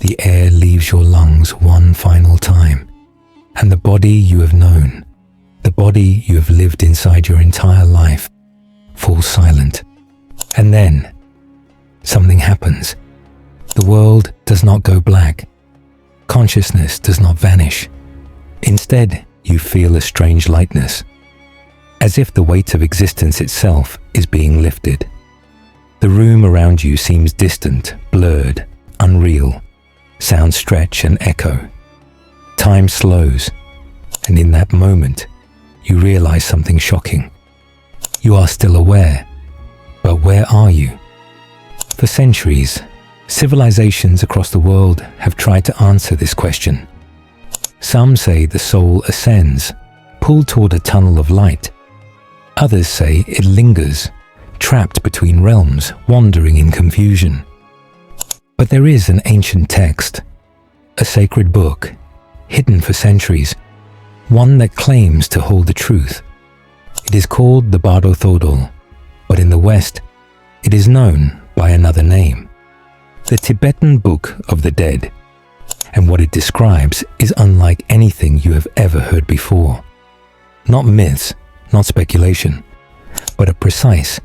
The air leaves your lungs one final time, and the body you have known, the body you have lived inside your entire life, falls silent. And then, something happens. The world does not go black. Consciousness does not vanish. Instead, you feel a strange lightness, as if the weight of existence itself is being lifted. The room around you seems distant, blurred, unreal. Sounds stretch and echo. Time slows, and in that moment, you realize something shocking. You are still aware, but where are you? For centuries, civilizations across the world have tried to answer this question. Some say the soul ascends, pulled toward a tunnel of light. Others say it lingers, trapped between realms, wandering in confusion. But there is an ancient text, a sacred book, hidden for centuries, one that claims to hold the truth. It is called the Bardo Thodol, but in the West, it is known by another name, the Tibetan Book of the Dead. And what it describes is unlike anything you have ever heard before. Not myths, not speculation, but a precise,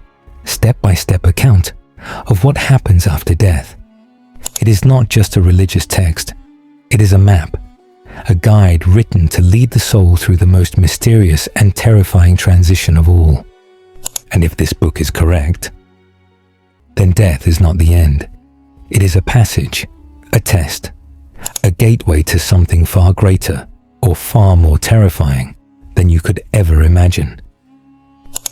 step-by-step account of what happens after death. It is not just a religious text, it is a map, a guide written to lead the soul through the most mysterious and terrifying transition of all. And if this book is correct, then death is not the end. It is a passage, a test, a gateway to something far greater or far more terrifying than you could ever imagine.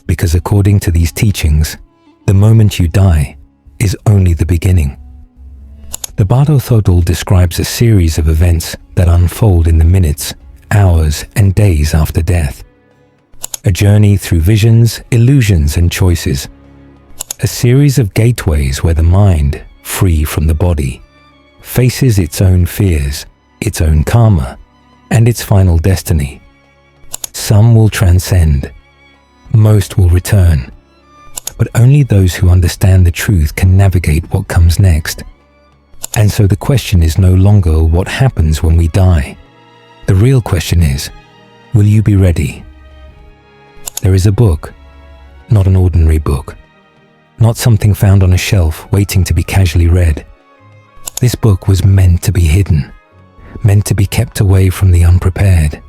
Because according to these teachings, the moment you die is only the beginning. The Bardo Thodol describes a series of events that unfold in the minutes, hours, and days after death. A journey through visions, illusions, and choices. A series of gateways where the mind, free from the body, faces its own fears, its own karma, and its final destiny. Some will transcend. Most will return. But only those who understand the truth can navigate what comes next. And so the question is no longer what happens when we die. The real question is, will you be ready? There is a book, not an ordinary book, not something found on a shelf waiting to be casually read. This book was meant to be hidden, meant to be kept away from the unprepared,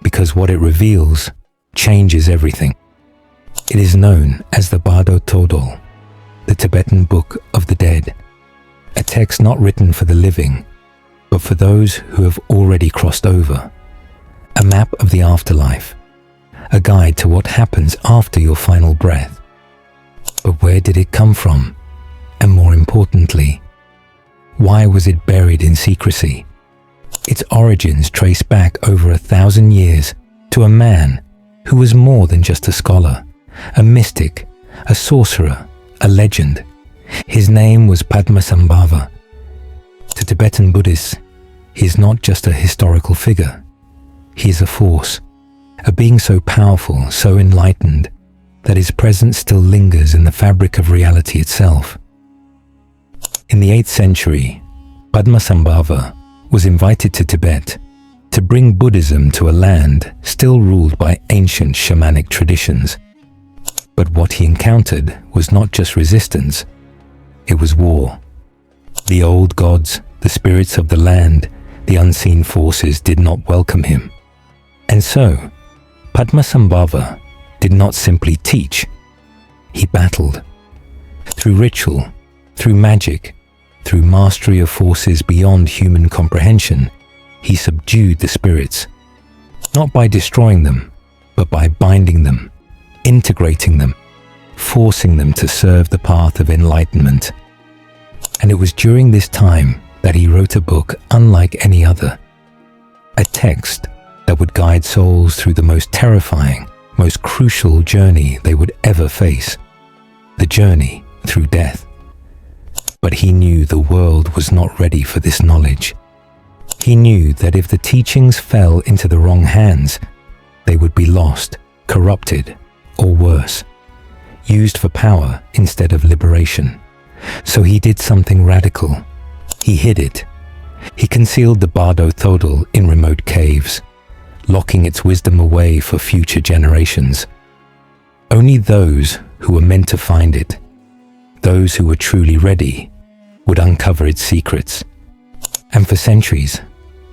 because what it reveals changes everything. It is known as the Bardo Thodol, the Tibetan Book of the Dead. A text not written for the living, but for those who have already crossed over. A map of the afterlife, a guide to what happens after your final breath. But where did it come from? And more importantly, why was it buried in secrecy? Its origins trace back over 1,000 years to a man who was more than just a scholar, a mystic, a sorcerer, a legend. His name was Padmasambhava. To Tibetan Buddhists, he is not just a historical figure. He is a force, a being so powerful, so enlightened, that his presence still lingers in the fabric of reality itself. In the 8th century, Padmasambhava was invited to Tibet to bring Buddhism to a land still ruled by ancient shamanic traditions. But what he encountered was not just resistance, it was war. The old gods, the spirits of the land, the unseen forces did not welcome him. And so, Padmasambhava did not simply teach, he battled. Through ritual, through magic, through mastery of forces beyond human comprehension, he subdued the spirits, not by destroying them, but by binding them, integrating them, forcing them to serve the path of enlightenment. And it was during this time that he wrote a book unlike any other, a text that would guide souls through the most terrifying, most crucial journey they would ever face, the journey through death. But he knew the world was not ready for this knowledge. He knew that if the teachings fell into the wrong hands, they would be lost, corrupted, or worse, used for power instead of liberation. So he did something radical. He hid it. He concealed the Bardo Thodol in remote caves, locking its wisdom away for future generations. Only those who were meant to find it, those who were truly ready, would uncover its secrets. And for centuries,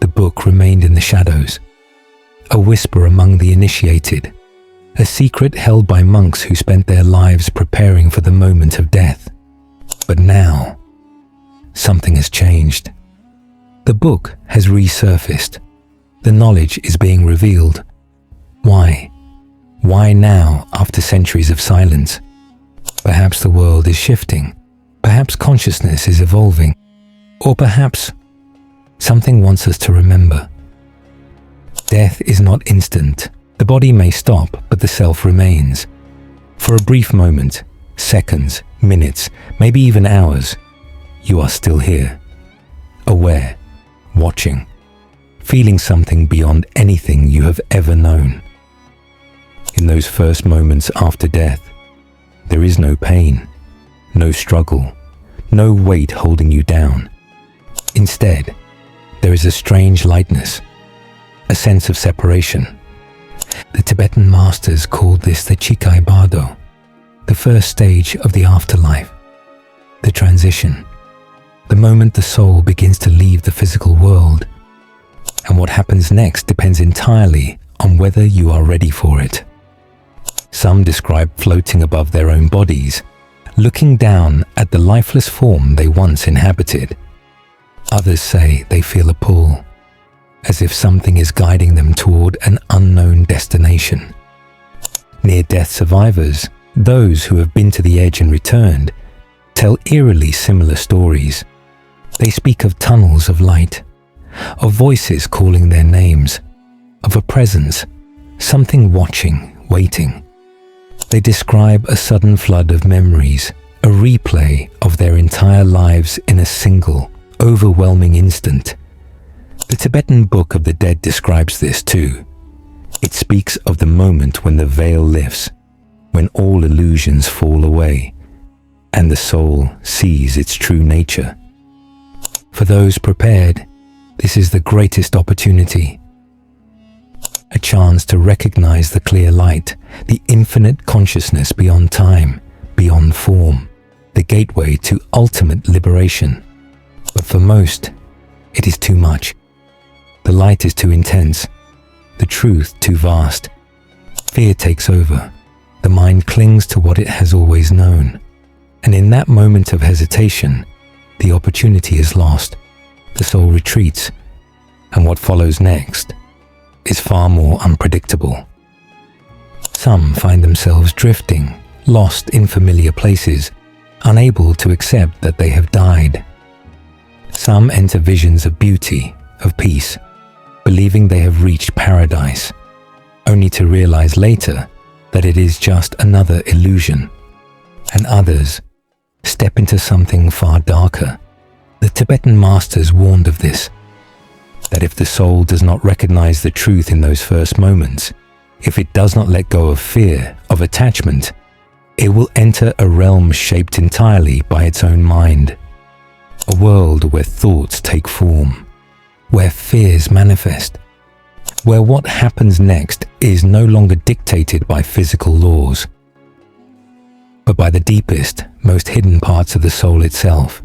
the book remained in the shadows, a whisper among the initiated, a secret held by monks who spent their lives preparing for the moment of death. But now, something has changed. The book has resurfaced. The knowledge is being revealed. Why? Why now, after centuries of silence? Perhaps the world is shifting. Perhaps consciousness is evolving. Or perhaps something wants us to remember. Death is not instant. The body may stop, but the self remains. For a brief moment, seconds, minutes, maybe even hours, you are still here, aware, watching, feeling something beyond anything you have ever known. In those first moments after death, there is no pain, no struggle, no weight holding you down. Instead, there is a strange lightness, a sense of separation. The Tibetan masters called this the Tibetan Bardo, the first stage of the afterlife, the transition, the moment the soul begins to leave the physical world. And what happens next depends entirely on whether you are ready for it. Some describe floating above their own bodies, looking down at the lifeless form they once inhabited. Others say they feel a pull, as if something is guiding them toward an unknown destination. Near-death survivors, those who have been to the edge and returned, tell eerily similar stories. They speak of tunnels of light, of voices calling their names, of a presence, something watching, waiting. They describe a sudden flood of memories, a replay of their entire lives in a single, overwhelming instant. The Tibetan Book of the Dead describes this too. It speaks of the moment when the veil lifts, when all illusions fall away, and the soul sees its true nature. For those prepared, this is the greatest opportunity. A chance to recognize the clear light, the infinite consciousness beyond time, beyond form, the gateway to ultimate liberation. But for most, it is too much. The light is too intense, the truth too vast. Fear takes over. The mind clings to what it has always known. And in that moment of hesitation, the opportunity is lost. The soul retreats, and what follows next is far more unpredictable. Some find themselves drifting, lost in familiar places, unable to accept that they have died. Some enter visions of beauty, of peace, believing they have reached paradise, only to realize later that it is just another illusion. And others step into something far darker. The Tibetan masters warned of this, that if the soul does not recognize the truth in those first moments, if it does not let go of fear, of attachment, it will enter a realm shaped entirely by its own mind. A world where thoughts take form, where fears manifest, where what happens next is no longer dictated by physical laws, but by the deepest, most hidden parts of the soul itself.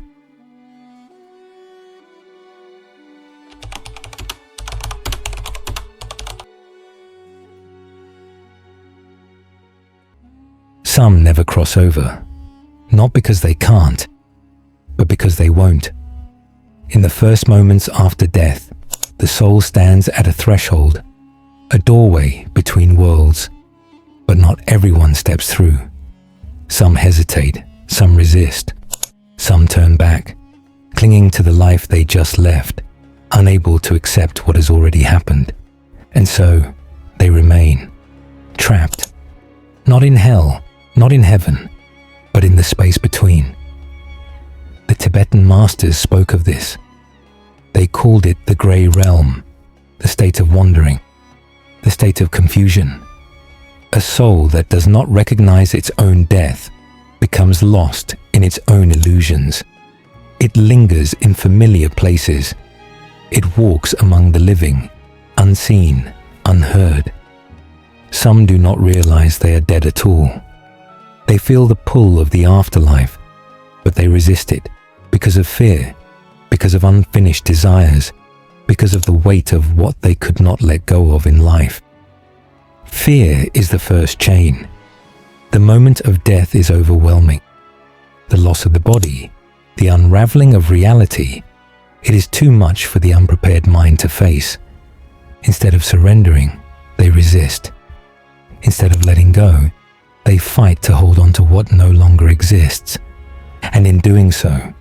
Some never cross over, not because they can't, but because they won't. In the first moments after death, the soul stands at a threshold, a doorway between worlds, but not everyone steps through. Some hesitate, some resist, some turn back, clinging to the life they just left, unable to accept what has already happened. And so, they remain, trapped, not in hell, not in heaven, but in the space between. The Tibetan masters spoke of this. They called it the grey realm, the state of wandering, the state of confusion. A soul that does not recognize its own death becomes lost in its own illusions. It lingers in familiar places, It walks among the living, unseen, unheard. Some do not realize they are dead at all. They feel the pull of the afterlife, but they resist it because of fear, because of unfinished desires, because of the weight of what they could not let go of in life. Fear is the first chain. The moment of death is overwhelming. The loss of the body, the unraveling of reality, it is too much for the unprepared mind to face. Instead of surrendering, they resist. Instead of letting go, they fight to hold on to what no longer exists. And in doing so,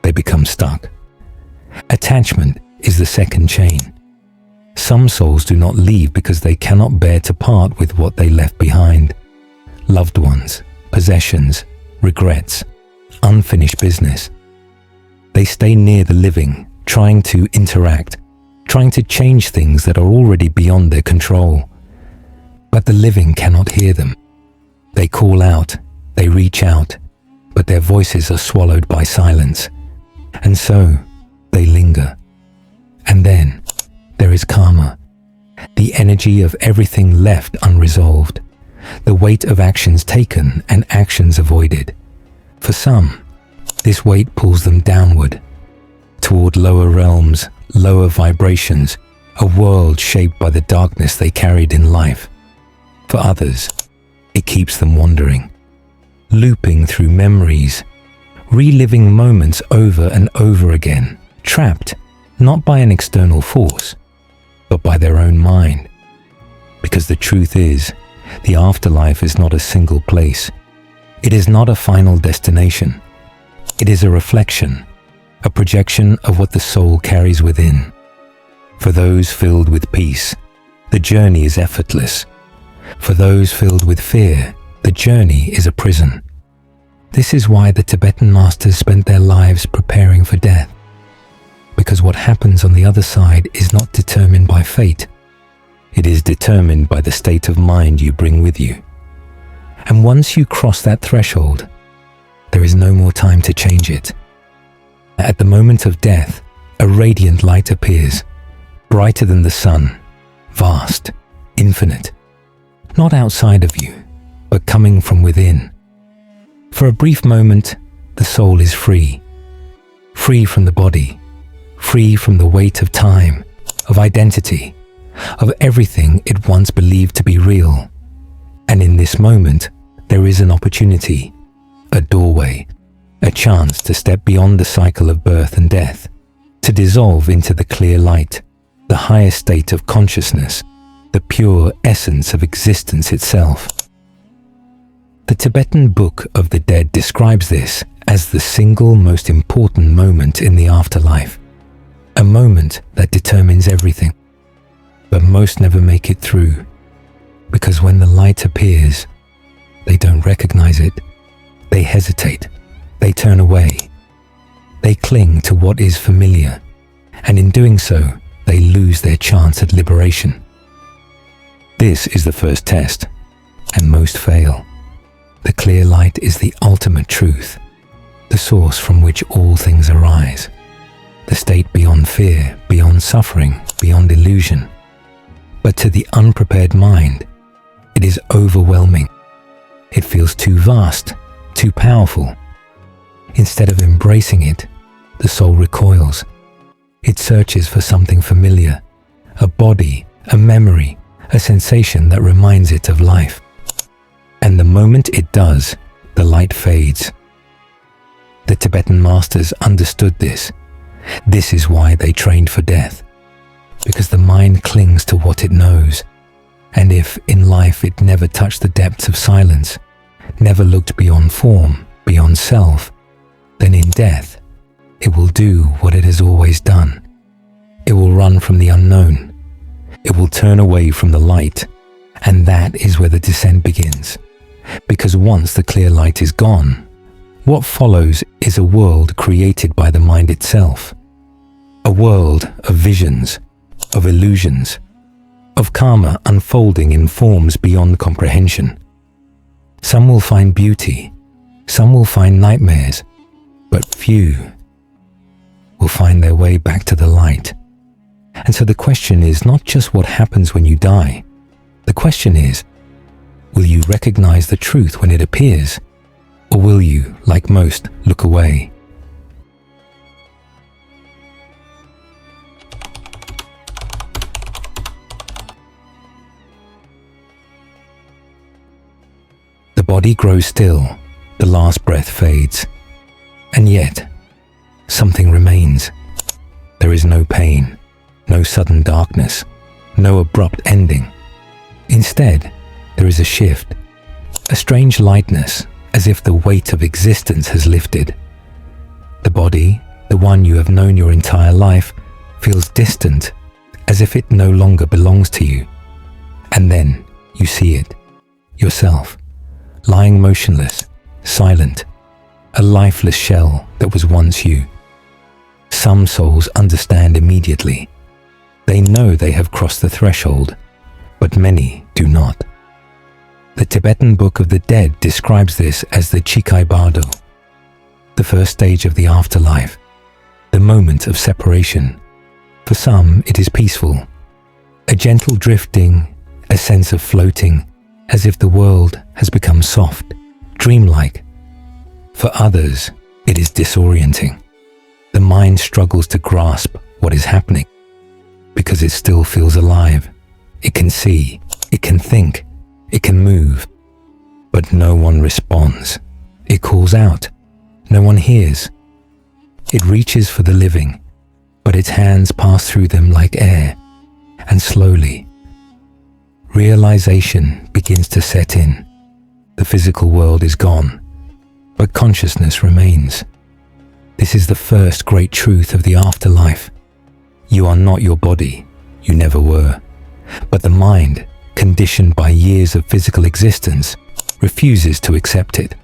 they become stuck. Attachment is the second chain. Some souls do not leave because they cannot bear to part with what they left behind. Loved ones, possessions, regrets, unfinished business. They stay near the living, trying to interact, trying to change things that are already beyond their control. But the living cannot hear them. They call out, they reach out, but their voices are swallowed by silence. And so, they linger. And then, there is karma, the energy of everything left unresolved, the weight of actions taken and actions avoided. For some, this weight pulls them downward, toward lower realms, lower vibrations, a world shaped by the darkness they carried in life. For others, it keeps them wandering, looping through memories, reliving moments over and over again, trapped not by an external force, but by their own mind. Because the truth is, the afterlife is not a single place. It is not a final destination. It is a reflection, a projection of what the soul carries within. For those filled with peace, the journey is effortless. For those filled with fear, the journey is a prison. This is why the Tibetan masters spent their lives preparing for death. Because what happens on the other side is not determined by fate. It is determined by the state of mind you bring with you. And once you cross that threshold, there is no more time to change it. At the moment of death, a radiant light appears, brighter than the sun, vast, infinite, not outside of you, but coming from within. For a brief moment, the soul is free, free from the body, free from the weight of time, of identity, of everything it once believed to be real. And in this moment, there is an opportunity, a doorway, a chance to step beyond the cycle of birth and death, to dissolve into the clear light, the highest state of consciousness, the pure essence of existence itself. The Tibetan Book of the Dead describes this as the single most important moment in the afterlife, a moment that determines everything. But most never make it through, because when the light appears, they don't recognize it, they hesitate, they turn away, they cling to what is familiar, and in doing so, they lose their chance at liberation. This is the first test, and most fail. The clear light is the ultimate truth, the source from which all things arise, the state beyond fear, beyond suffering, beyond illusion. But to the unprepared mind, it is overwhelming. It feels too vast, too powerful. Instead of embracing it, the soul recoils. It searches for something familiar, a body, a memory, a sensation that reminds it of life. And the moment it does, the light fades. The Tibetan masters understood this. This is why they trained for death. Because the mind clings to what it knows. And if in life it never touched the depths of silence, never looked beyond form, beyond self, then in death, it will do what it has always done. It will run from the unknown. It will turn away from the light. And that is where the descent begins. Because once the clear light is gone, what follows is a world created by the mind itself. A world of visions, of illusions, of karma unfolding in forms beyond comprehension. Some will find beauty, some will find nightmares, but few will find their way back to the light, And so the question is not just what happens when you die. The question is, will you recognize the truth when it appears? Or will you, like most, look away? The body grows still, the last breath fades. And yet, something remains. There is no pain, no sudden darkness, no abrupt ending. Instead, there is a shift, a strange lightness, as if the weight of existence has lifted. The body, the one you have known your entire life, feels distant, as if it no longer belongs to you. And then you see it, yourself, lying motionless, silent, a lifeless shell that was once you. Some souls understand immediately. They know they have crossed the threshold, but many do not. The Tibetan Book of the Dead describes this as the Tibetan Bardo, the first stage of the afterlife, the moment of separation. For some, it is peaceful, a gentle drifting, a sense of floating, as if the world has become soft, dreamlike. For others, it is disorienting. The mind struggles to grasp what is happening, because it still feels alive. It can see, it can think, it can move, but no one responds. It calls out. No one hears. It reaches for the living, but its hands pass through them like air, and slowly, realization begins to set in. The physical world is gone, but consciousness remains. This is the first great truth of the afterlife. You are not your body, you never were, but the mind, conditioned by years of physical existence, refuses to accept it.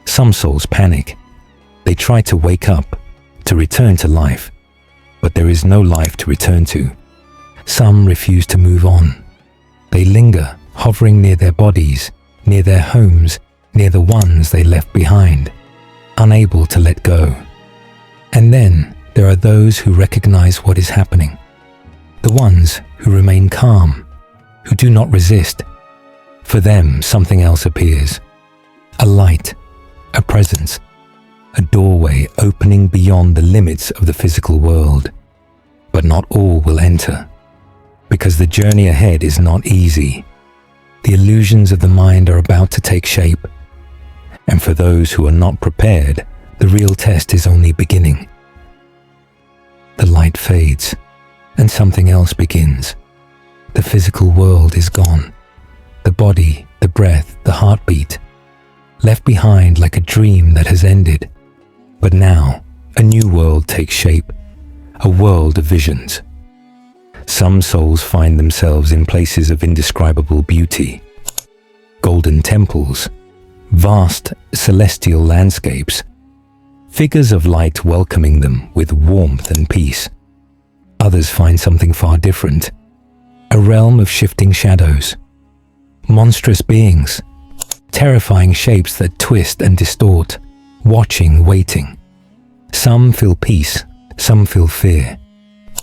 Some souls panic. They try to wake up, to return to life, but there is no life to return to. Some refuse to move on. They linger, hovering near their bodies, near their homes, near the ones they left behind, unable to let go. And then there are those who recognize what is happening, the ones who remain calm, who do not resist. For them, something else appears, a light, a presence, a doorway opening beyond the limits of the physical world. But not all will enter, because the journey ahead is not easy. The illusions of the mind are about to take shape, and for those who are not prepared, the real test is only beginning. The light fades, and something else begins. The physical world is gone. The body, the breath, the heartbeat, left behind like a dream that has ended. But now, a new world takes shape, a world of visions. Some souls find themselves in places of indescribable beauty. Golden temples, vast celestial landscapes, figures of light welcoming them with warmth and peace. Others find something far different, a realm of shifting shadows, monstrous beings, terrifying shapes that twist and distort, watching, waiting. Some feel peace, some feel fear.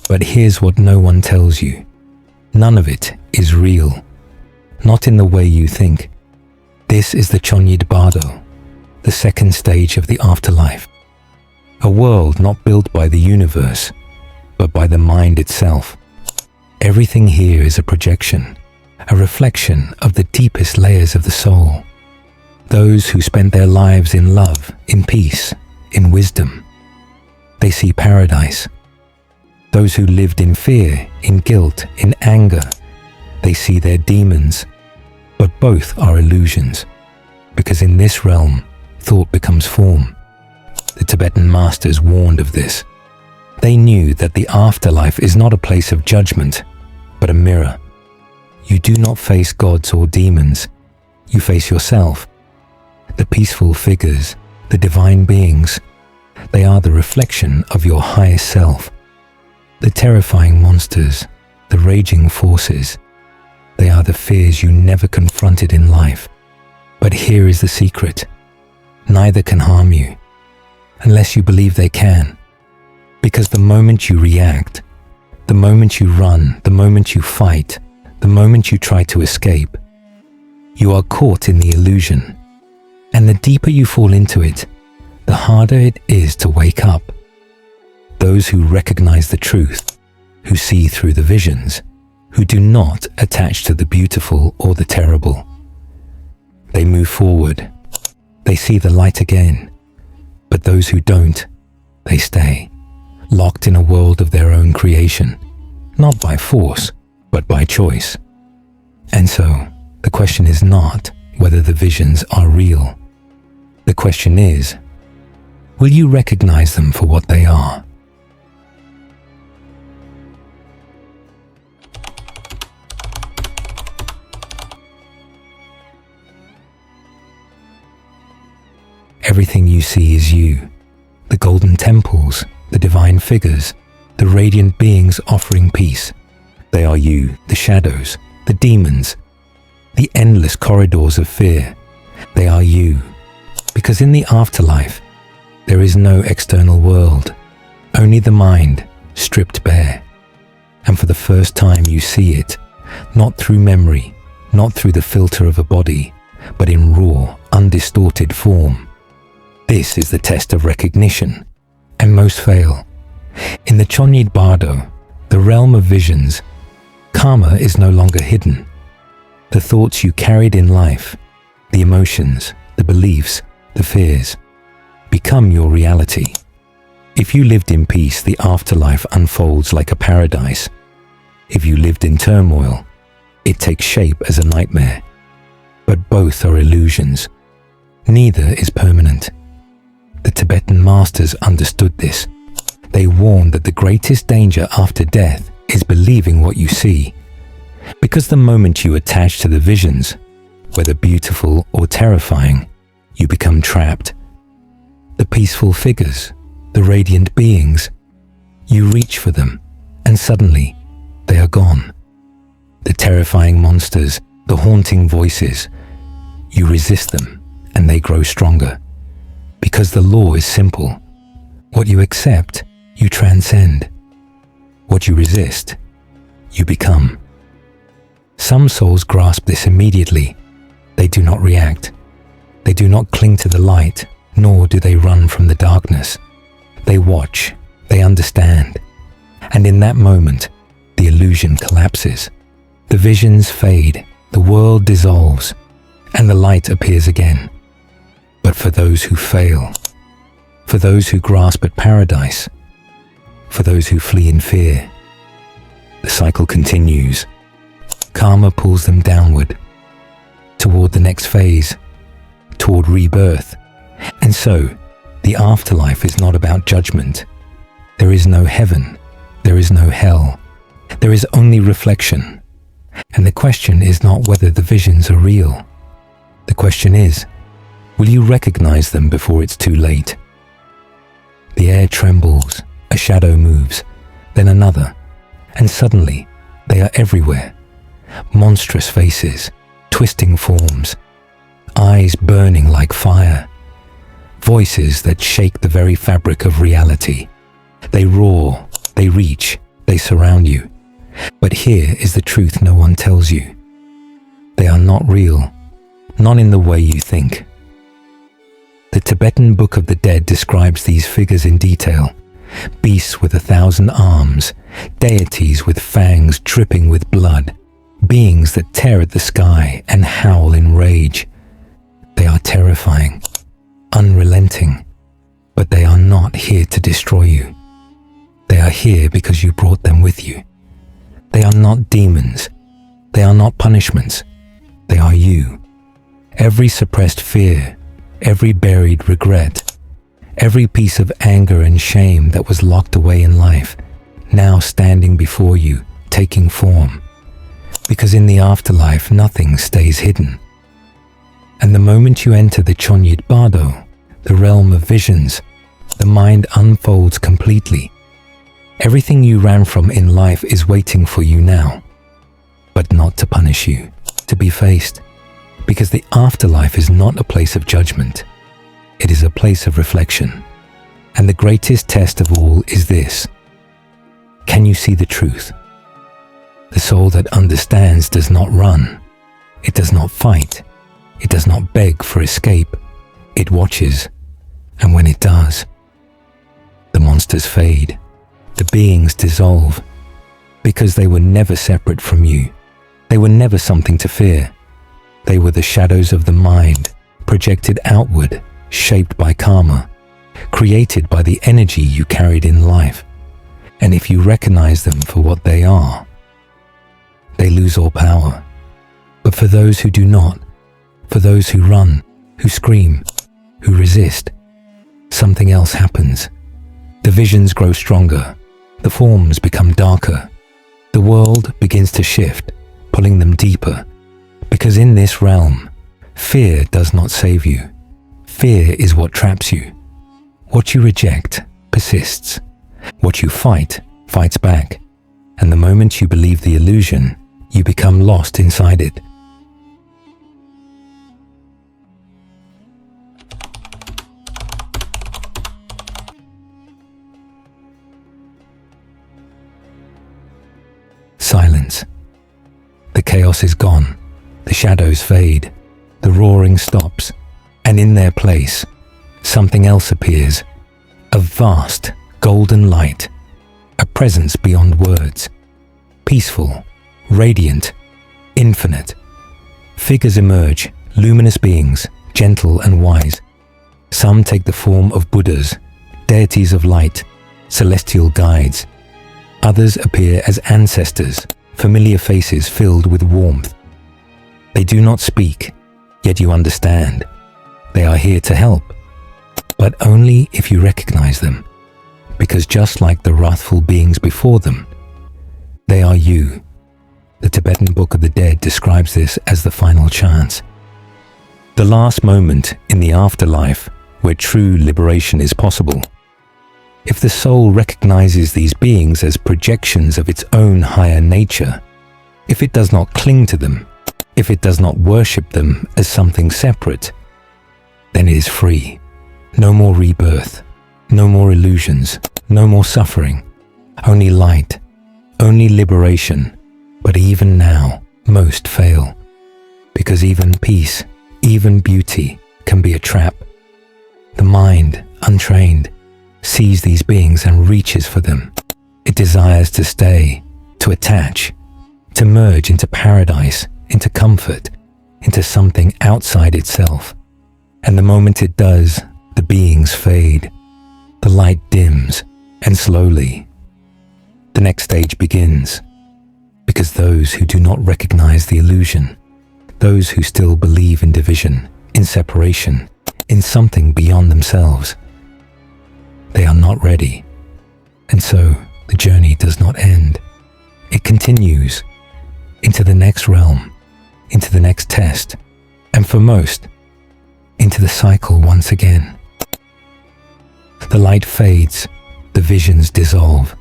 But here's what no one tells you. None of it is real, not in the way you think. This is the Tibetan Bardo, the second stage of the afterlife. A world not built by the universe, but by the mind itself. Everything here is a projection, a reflection of the deepest layers of the soul. Those who spent their lives in love, in peace, in wisdom. They see paradise. Those who lived in fear, in guilt, in anger, they see their demons. But both are illusions, because in this realm, thought becomes form. The Tibetan masters warned of this. They knew that the afterlife is not a place of judgment, but a mirror. You do not face gods or demons. You face yourself. The peaceful figures, the divine beings, they are the reflection of your highest self. The terrifying monsters, the raging forces, they are the fears you never confronted in life. But here is the secret. Neither can harm you, unless you believe they can. Because the moment you react, the moment you run, the moment you fight, the moment you try to escape, you are caught in the illusion. And the deeper you fall into it, the harder it is to wake up. Those who recognize the truth, who see through the visions, who do not attach to the beautiful or the terrible, they move forward. They see the light again. But those who don't, they stay, locked in a world of their own creation, not by force, but by choice. And so, the question is not whether the visions are real. The question is, will you recognize them for what they are? Everything you see is you. The golden temples, the divine figures, the radiant beings offering peace. They are you, the shadows, the demons, the endless corridors of fear. They are you. Because in the afterlife, there is no external world, only the mind, stripped bare. And for the first time you see it, not through memory, not through the filter of a body, but in raw, undistorted form. This is the test of recognition, and most fail. In the Tibetan Bardo, the realm of visions, karma is no longer hidden. The thoughts you carried in life, the emotions, the beliefs, the fears, become your reality. If you lived in peace, the afterlife unfolds like a paradise. If you lived in turmoil, it takes shape as a nightmare. But both are illusions. Neither is permanent. The Tibetan masters understood this. They warned that the greatest danger after death is believing what you see. Because the moment you attach to the visions, whether beautiful or terrifying, you become trapped. The peaceful figures, the radiant beings, you reach for them, and suddenly they are gone. The terrifying monsters, the haunting voices, you resist them, and they grow stronger. Because the law is simple. What you accept, you transcend. What you resist, you become. Some souls grasp this immediately. They do not react. They do not cling to the light, nor do they run from the darkness. They watch, they understand. And in that moment, the illusion collapses. The visions fade, the world dissolves, and the light appears again. But for those who fail, for those who grasp at paradise, for those who flee in fear, the cycle continues. Karma pulls them downward, toward the next phase, toward rebirth. And so, the afterlife is not about judgment. There is no heaven, there is no hell, there is only reflection. And the question is not whether the visions are real. The question is, will you recognize them before it's too late? The air trembles, a shadow moves, then another, and suddenly they are everywhere. Monstrous faces, twisting forms, eyes burning like fire, voices that shake the very fabric of reality. They roar, they reach, they surround you. But here is the truth no one tells you. They are not real, not in the way you think. The Tibetan Book of the Dead describes these figures in detail. Beasts with 1,000 arms, deities with fangs dripping with blood, beings that tear at the sky and howl in rage. They are terrifying, unrelenting, but they are not here to destroy you. They are here because you brought them with you. They are not demons. They are not punishments. They are you. Every suppressed fear, every buried regret, every piece of anger and shame that was locked away in life, now standing before you, taking form. Because in the afterlife, nothing stays hidden. And the moment you enter the Tibetan Bardo, the realm of visions, the mind unfolds completely. Everything you ran from in life is waiting for you now, but not to punish you, to be faced. Because the afterlife is not a place of judgment. It is a place of reflection. And the greatest test of all is this. Can you see the truth? The soul that understands does not run. It does not fight. It does not beg for escape. It watches. And when it does, the monsters fade. The beings dissolve. Because they were never separate from you. They were never something to fear. They were the shadows of the mind, projected outward, shaped by karma, created by the energy you carried in life. And if you recognize them for what they are, they lose all power. But for those who do not, for those who run, who scream, who resist, something else happens. The visions grow stronger. The forms become darker. The world begins to shift, pulling them deeper. Because in this realm, fear does not save you. Fear is what traps you. What you reject persists. What you fight, fights back. And the moment you believe the illusion, you become lost inside it. Silence. The chaos is gone. The shadows fade. The roaring stops. And in their place, something else appears. A vast, golden light. A presence beyond words. Peaceful, radiant, infinite. Figures emerge, luminous beings, gentle and wise. Some take the form of Buddhas, deities of light, celestial guides. Others appear as ancestors, familiar faces filled with warmth. They do not speak, yet you understand. They are here to help, but only if you recognize them, because just like the wrathful beings before them, they are you. The Tibetan Book of the Dead describes this as the final chance. The last moment in the afterlife where true liberation is possible. If the soul recognizes these beings as projections of its own higher nature, if it does not cling to them, if it does not worship them as something separate, then it is free. No more rebirth, no more illusions, no more suffering, only light, only liberation. But even now, most fail, because even peace, even beauty can be a trap. The mind, untrained, sees these beings and reaches for them. It desires to stay, to attach, to merge into paradise, into comfort, into something outside itself. And the moment it does, the beings fade. The light dims, and slowly, the next stage begins. Because those who do not recognize the illusion, those who still believe in division, in separation, in something beyond themselves, they are not ready. And so the journey does not end. It continues into the next realm, into the next test, and for most, into the cycle once again. The light fades, the visions dissolve,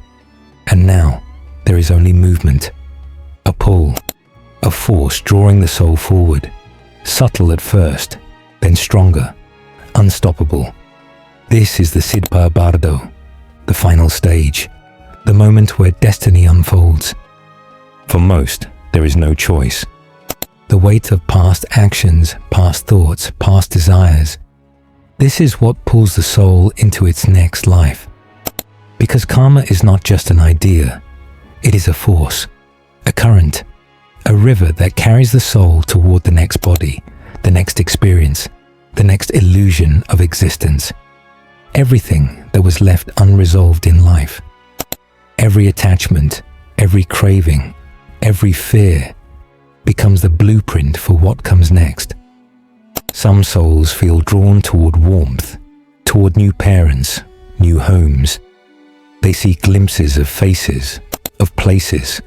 and now there is only movement, a pull, a force drawing the soul forward, subtle at first, then stronger, unstoppable. This is the Tibetan Bardo, the final stage, the moment where destiny unfolds. For most, there is no choice. The weight of past actions, past thoughts, past desires, this is what pulls the soul into its next life. Because karma is not just an idea, it is a force, a current, a river that carries the soul toward the next body, the next experience, the next illusion of existence. Everything that was left unresolved in life, every attachment, every craving, every fear, becomes the blueprint for what comes next. Some souls feel drawn toward warmth, toward new parents, new homes. They see glimpses of faces, of places.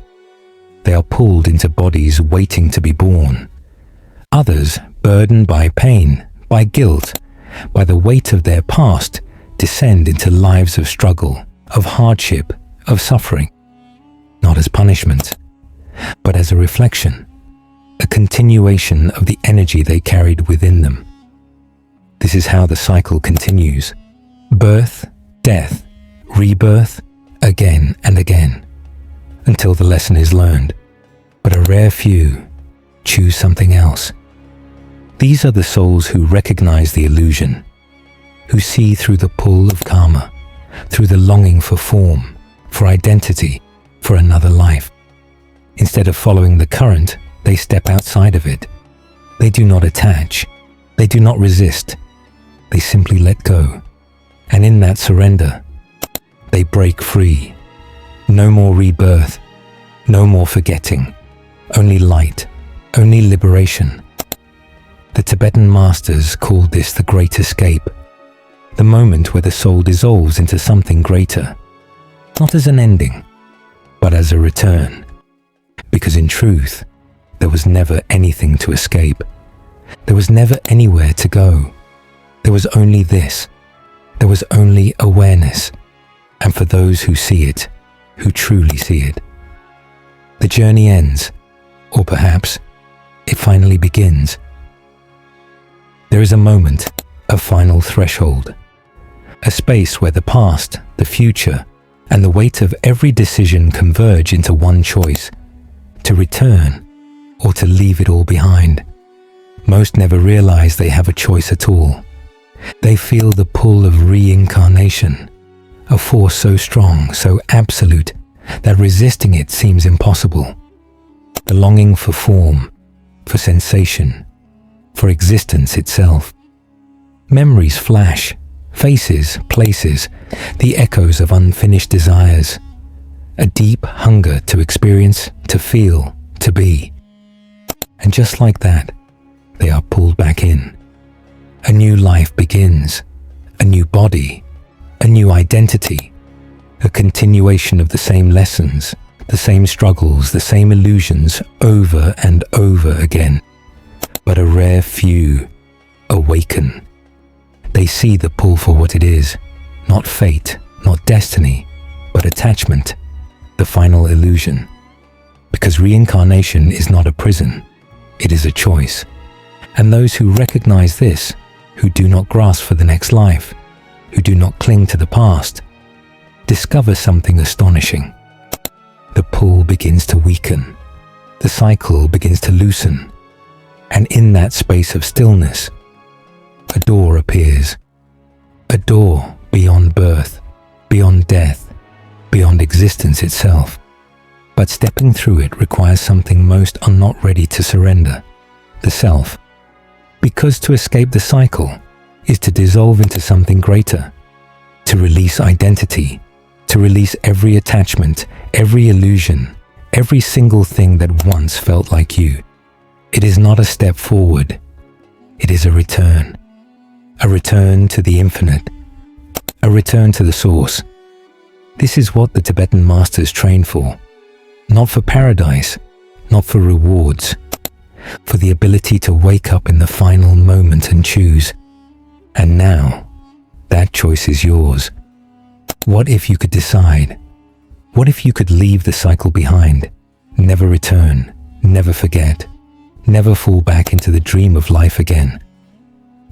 They are pulled into bodies waiting to be born. Others, burdened by pain, by guilt, by the weight of their past, descend into lives of struggle, of hardship, of suffering, not as punishment, but as a reflection, a continuation of the energy they carried within them. This is how the cycle continues. Birth, death, rebirth, again and again. until the lesson is learned, but a rare few choose something else. These are the souls who recognize the illusion, who see through the pull of karma, through the longing for form, for identity, for another life. Instead of following the current, they step outside of it. They do not attach. They do not resist. They simply let go. And in that surrender, they break free. No more rebirth, no more forgetting, only light, only liberation. The Tibetan masters called this the Great Escape, the moment where the soul dissolves into something greater, not as an ending, but as a return. Because in truth, there was never anything to escape. There was never anywhere to go. There was only this. There was only awareness. And for those who see it, who truly see it, the journey ends, or perhaps it finally begins. There is a moment, a final threshold, a space where the past, the future, and the weight of every decision converge into one choice: to return or to leave it all behind. Most never realize they have a choice at all. They feel the pull of reincarnation, a force so strong, so absolute, that resisting it seems impossible. The longing for form, for sensation, for existence itself. Memories flash, faces, places, the echoes of unfinished desires. A deep hunger to experience, to feel, to be. And just like that, they are pulled back in. A new life begins, a new body, a new identity, a continuation of the same lessons, the same struggles, the same illusions over and over again. But a rare few awaken. They see the pull for what it is, not fate, not destiny, but attachment, the final illusion. Because reincarnation is not a prison, it is a choice. And those who recognize this, who do not grasp for the next life, who do not cling to the past, discover something astonishing. The pull begins to weaken. The cycle begins to loosen. And in that space of stillness, a door appears. A door beyond birth, beyond death, beyond existence itself. But stepping through it requires something most are not ready to surrender: the self. Because to escape the cycle is to dissolve into something greater, to release identity, to release every attachment, every illusion, every single thing that once felt like you. It is not a step forward, it is a return to the infinite, a return to the source. This is what the Tibetan masters train for, not for paradise, not for rewards, for the ability to wake up in the final moment and choose. And now, that choice is yours. What if you could decide? What if you could leave the cycle behind, never return, never forget, never fall back into the dream of life again?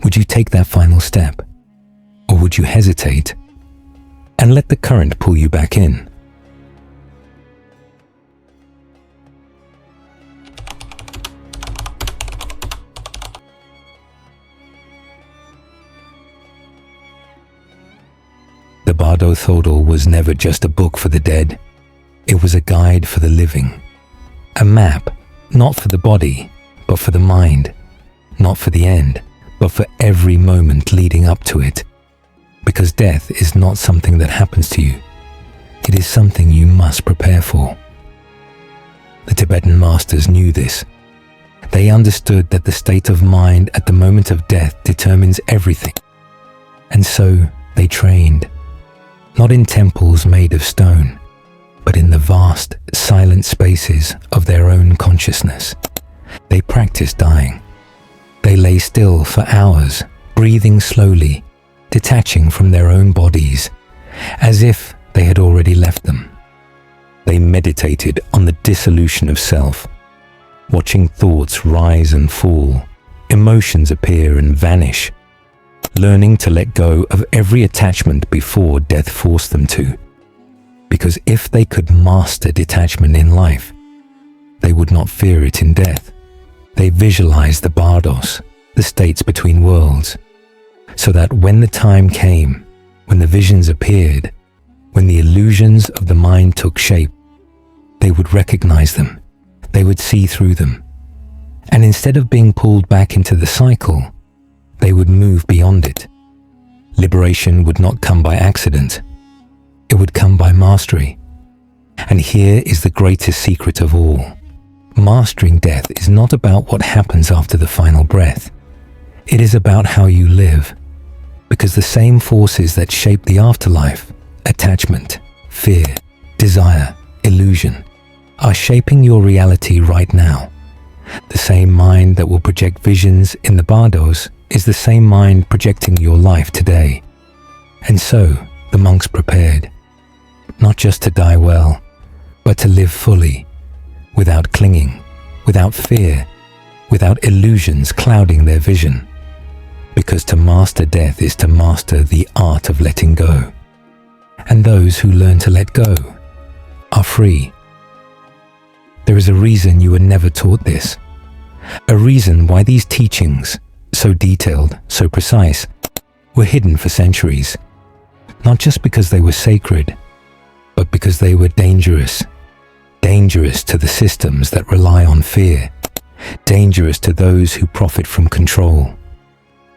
Would you take that final step? Or would you hesitate and let the current pull you back in? The Bardo Thodol was never just a book for the dead. It was a guide for the living. A map, not for the body, but for the mind. Not for the end, but for every moment leading up to it. Because death is not something that happens to you. It is something you must prepare for. The Tibetan masters knew this. They understood that the state of mind at the moment of death determines everything. And so they trained. Not in temples made of stone, but in the vast, silent spaces of their own consciousness. They practiced dying. They lay still for hours, breathing slowly, detaching from their own bodies, as if they had already left them. They meditated on the dissolution of self, watching thoughts rise and fall, emotions appear and vanish, learning to let go of every attachment before death forced them to. because if they could master detachment in life, they would not fear it in death. They visualized the bardos, the states between worlds, so that when the time came, when the visions appeared, when the illusions of the mind took shape, they would recognize them, they would see through them, and instead of being pulled back into the cycle, they would move beyond it. Liberation would not come by accident, it would come by mastery. And here is the greatest secret of all. Mastering death is not about what happens after the final breath. It is about how you live, because the same forces that shape the afterlife, attachment, fear, desire, illusion, are shaping your reality right now. The same mind that will project visions in the bardos is the same mind projecting your life today. And so, the monks prepared, not just to die well, but to live fully, without clinging, without fear, without illusions clouding their vision. Because to master death is to master the art of letting go. And those who learn to let go are free. There is a reason you were never taught this. A reason why these teachings, so detailed, so precise, were hidden for centuries. Not just because they were sacred, but because they were dangerous. Dangerous to the systems that rely on fear. Dangerous to those who profit from control.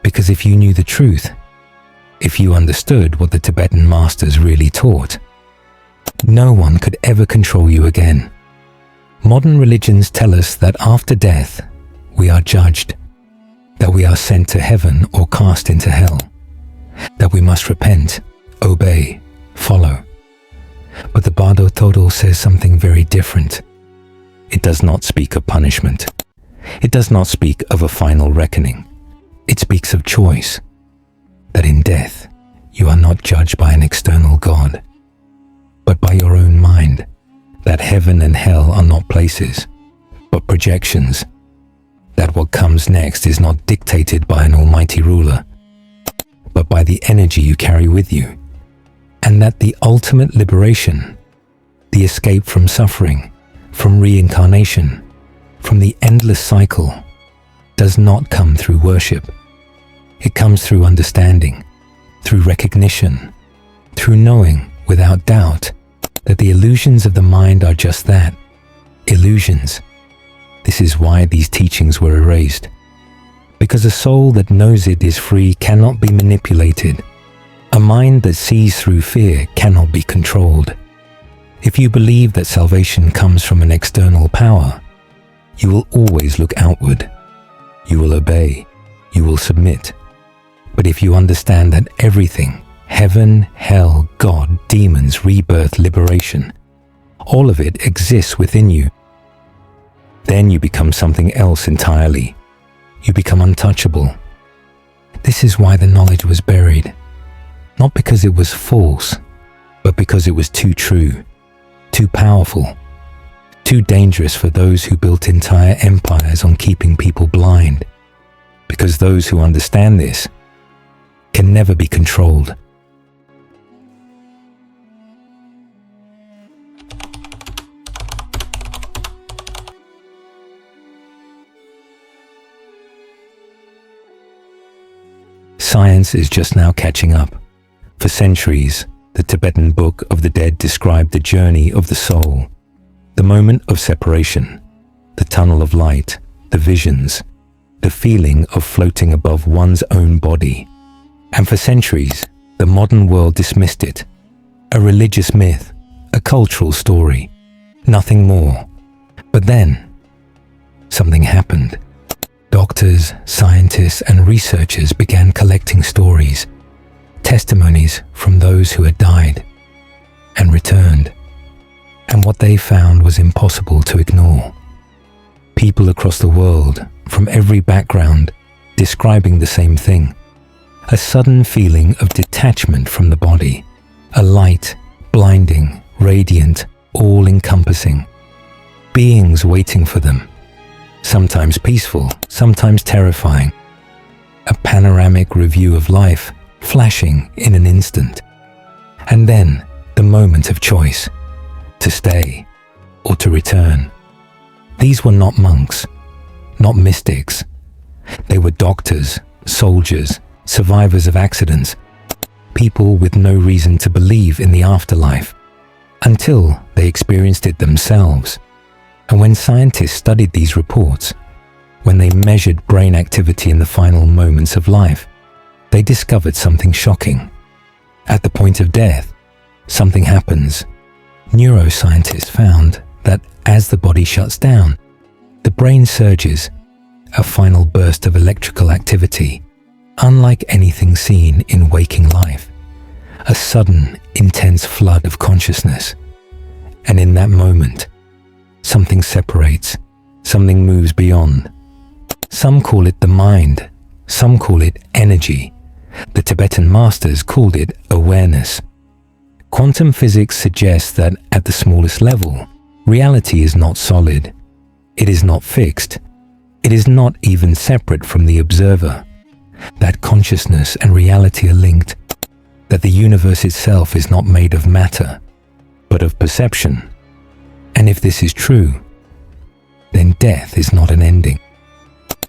Because if you knew the truth, if you understood what the Tibetan masters really taught, no one could ever control you again. Modern religions tell us that after death, we are judged, that we are sent to heaven or cast into hell, that we must repent, obey, follow. But the Bardo Thodol says something very different. It does not speak of punishment. It does not speak of a final reckoning. It speaks of choice, that in death you are not judged by an external God, but by your own mind, that heaven and hell are not places, but projections, that what comes next is not dictated by an almighty ruler, but by the energy you carry with you, and that the ultimate liberation, the escape from suffering, from reincarnation, from the endless cycle, does not come through worship. It comes through understanding, through recognition, through knowing without doubt that the illusions of the mind are just that, illusions. This is why these teachings were erased. Because a soul that knows it is free cannot be manipulated. A mind that sees through fear cannot be controlled. If you believe that salvation comes from an external power, you will always look outward. You will obey. You will submit. But if you understand that everything, heaven, hell, God, demons, rebirth, liberation, all of it exists within you, then you become something else entirely. You become untouchable. This is why the knowledge was buried. Not because it was false, but because it was too true, too powerful, too dangerous for those who built entire empires on keeping people blind. Because those who understand this can never be controlled. Science is just now catching up. For centuries, the Tibetan Book of the Dead described the journey of the soul, the moment of separation, the tunnel of light, the visions, the feeling of floating above one's own body. And for centuries, the modern world dismissed it. A religious myth, a cultural story, nothing more. But then, something happened. Doctors, scientists, and researchers began collecting stories, testimonies from those who had died and returned. And what they found was impossible to ignore. People across the world, from every background, describing the same thing. A sudden feeling of detachment from the body, a light, blinding, radiant, all-encompassing. Beings waiting for them, sometimes peaceful, sometimes terrifying. A panoramic review of life, flashing in an instant. And then, the moment of choice, to stay or to return. These were not monks, not mystics. They were doctors, soldiers, survivors of accidents, people with no reason to believe in the afterlife until they experienced it themselves. And when scientists studied these reports, when they measured brain activity in the final moments of life, they discovered something shocking. At the point of death, something happens. Neuroscientists found that as the body shuts down, the brain surges, a final burst of electrical activity, unlike anything seen in waking life, a sudden, intense flood of consciousness. And in that moment, something separates, something moves beyond. Some call it the mind, some call it energy. The Tibetan masters called it awareness. Quantum physics suggests that at the smallest level, reality is not solid. It is not fixed. It is not even separate from the observer. That consciousness and reality are linked. That the universe itself is not made of matter, but of perception. And if this is true, then death is not an ending.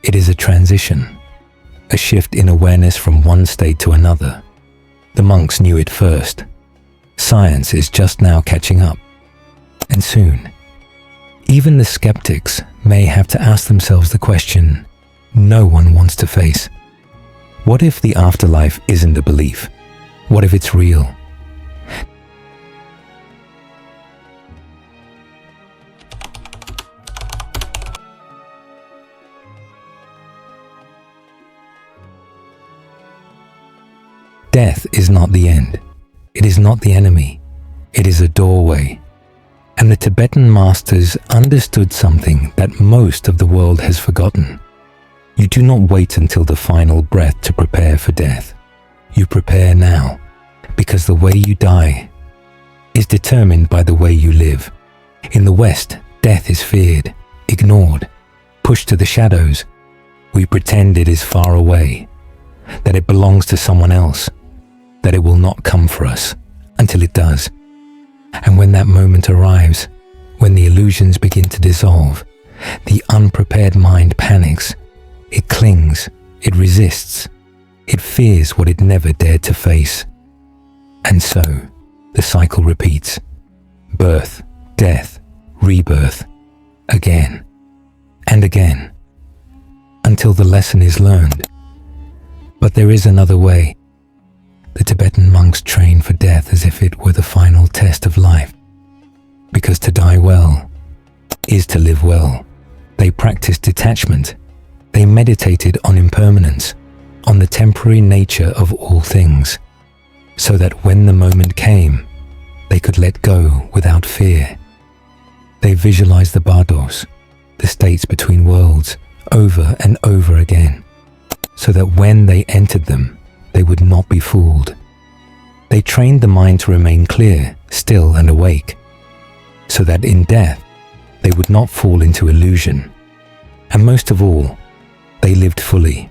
It is a transition, a shift in awareness from one state to another. The monks knew it first. Science is just now catching up. And soon, even the skeptics may have to ask themselves the question no one wants to face. What if the afterlife isn't a belief? What if it's real? Death is not the end. It is not the enemy. It is a doorway. And the Tibetan masters understood something that most of the world has forgotten. You do not wait until the final breath to prepare for death. You prepare now, because the way you die is determined by the way you live. In the West, death is feared, ignored, pushed to the shadows. We pretend it is far away, that it belongs to someone else, that it will not come for us until it does. And when that moment arrives, when the illusions begin to dissolve, the unprepared mind panics. It clings, it resists, it fears what it never dared to face. And so, the cycle repeats. Birth, death, rebirth, again and again, until the lesson is learned. But there is another way. The Tibetan monks train for death as if it were the final test of life. Because to die well is to live well. They practiced detachment. They meditated on impermanence, on the temporary nature of all things, so that when the moment came, they could let go without fear. They visualized the bardos, the states between worlds, over and over again, so that when they entered them, they would not be fooled. They trained the mind to remain clear, still and awake, so that in death, they would not fall into illusion. And most of all, they lived fully,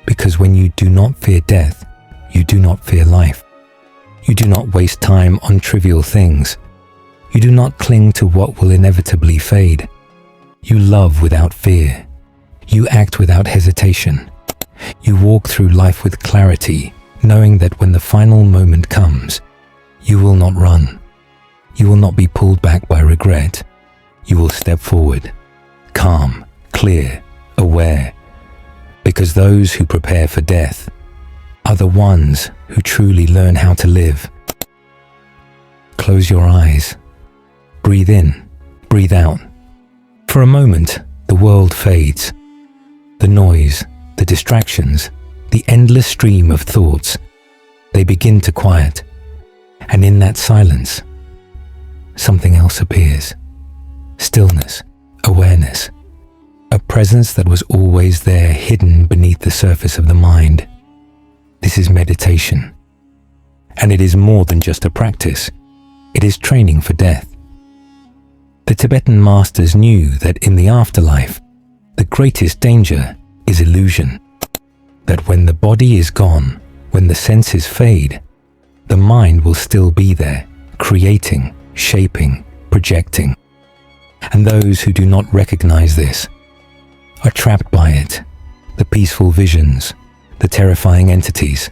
because when you do not fear death, you do not fear life. You do not waste time on trivial things. You do not cling to what will inevitably fade. You love without fear. You act without hesitation. You walk through life with clarity, knowing that when the final moment comes, you will not run. You will not be pulled back by regret. You will step forward, calm, clear, aware, because those who prepare for death are the ones who truly learn how to live. Close your eyes. Breathe in, breathe out. For a moment, the world fades. The noise, the distractions, the endless stream of thoughts, they begin to quiet. And in that silence, something else appears. Stillness, awareness, a presence that was always there, hidden beneath the surface of the mind. This is meditation. And it is more than just a practice. It is training for death. The Tibetan masters knew that in the afterlife, the greatest danger is illusion. That when the body is gone, when the senses fade, the mind will still be there, creating, shaping, projecting. And those who do not recognize this are trapped by it, the peaceful visions, the terrifying entities,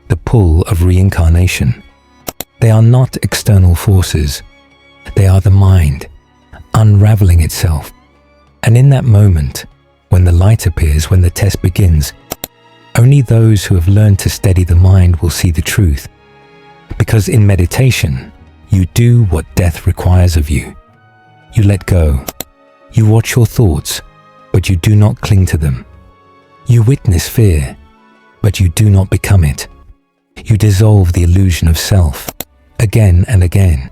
the pull of reincarnation. They are not external forces. They are the mind, unraveling itself. And in that moment, when the light appears, when the test begins, only those who have learned to steady the mind will see the truth. Because in meditation, you do what death requires of you. You let go. You watch your thoughts, but you do not cling to them. You witness fear, but you do not become it. You dissolve the illusion of self again and again,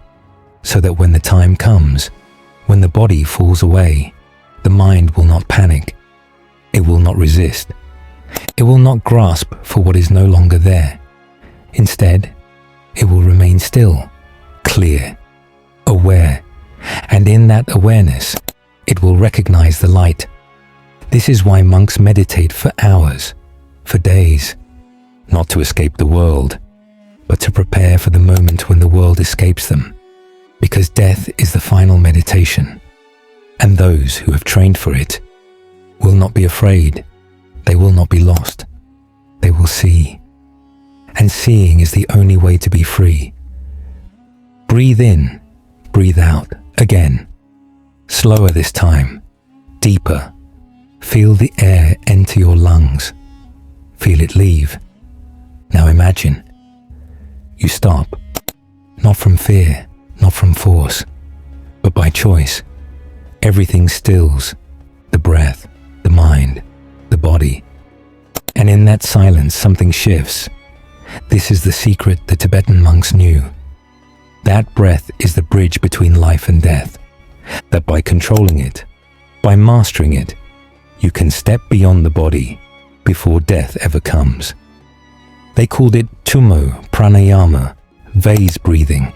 so that when the time comes, when the body falls away, the mind will not panic. It will not resist. It will not grasp for what is no longer there. Instead, it will remain still, clear, aware, and in that awareness, it will recognize the light. This is why monks meditate for hours, for days, not to escape the world, but to prepare for the moment when the world escapes them, because death is the final meditation, and those who have trained for it will not be afraid. They will not be lost. They will see. And seeing is the only way to be free. Breathe in, breathe out, again. Slower this time, deeper. Feel the air enter your lungs. Feel it leave. Now imagine. You stop, not from fear, not from force, but by choice. Everything stills, the breath, the mind, the body. And in that silence, something shifts. This is the secret the Tibetan monks knew. That breath is the bridge between life and death. That by controlling it, by mastering it, you can step beyond the body before death ever comes. They called it Tummo Pranayama, vase breathing.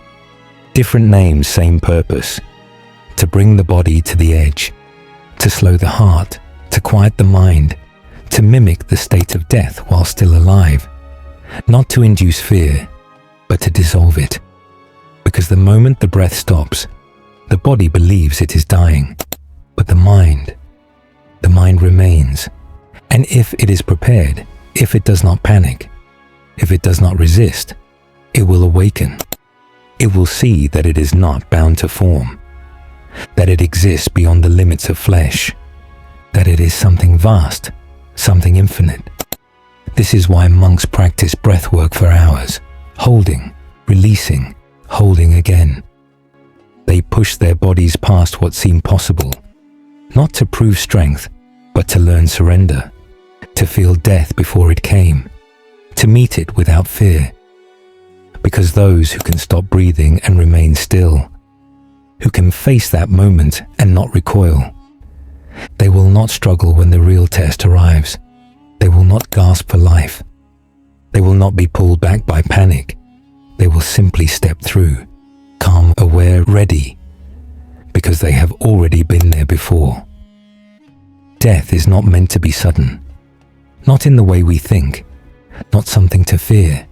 Different names, same purpose. To bring the body to the edge, to slow the heart, to quiet the mind, to mimic the state of death while still alive. Not to induce fear, but to dissolve it. Because the moment the breath stops, the body believes it is dying, but the mind remains. And if it is prepared, if it does not panic, if it does not resist, it will awaken. It will see that it is not bound to form, that it exists beyond the limits of flesh, that it is something vast, something infinite. This is why monks practice breath work for hours, holding, releasing, holding again. They push their bodies past what seemed possible, not to prove strength, but to learn surrender, to feel death before it came, to meet it without fear. Because those who can stop breathing and remain still, who can face that moment and not recoil, they will not struggle when the real test arrives. They will not gasp for life. They will not be pulled back by panic. They will simply step through, calm, aware, ready, because they have already been there before. Death is not meant to be sudden, not in the way we think, not something to fear,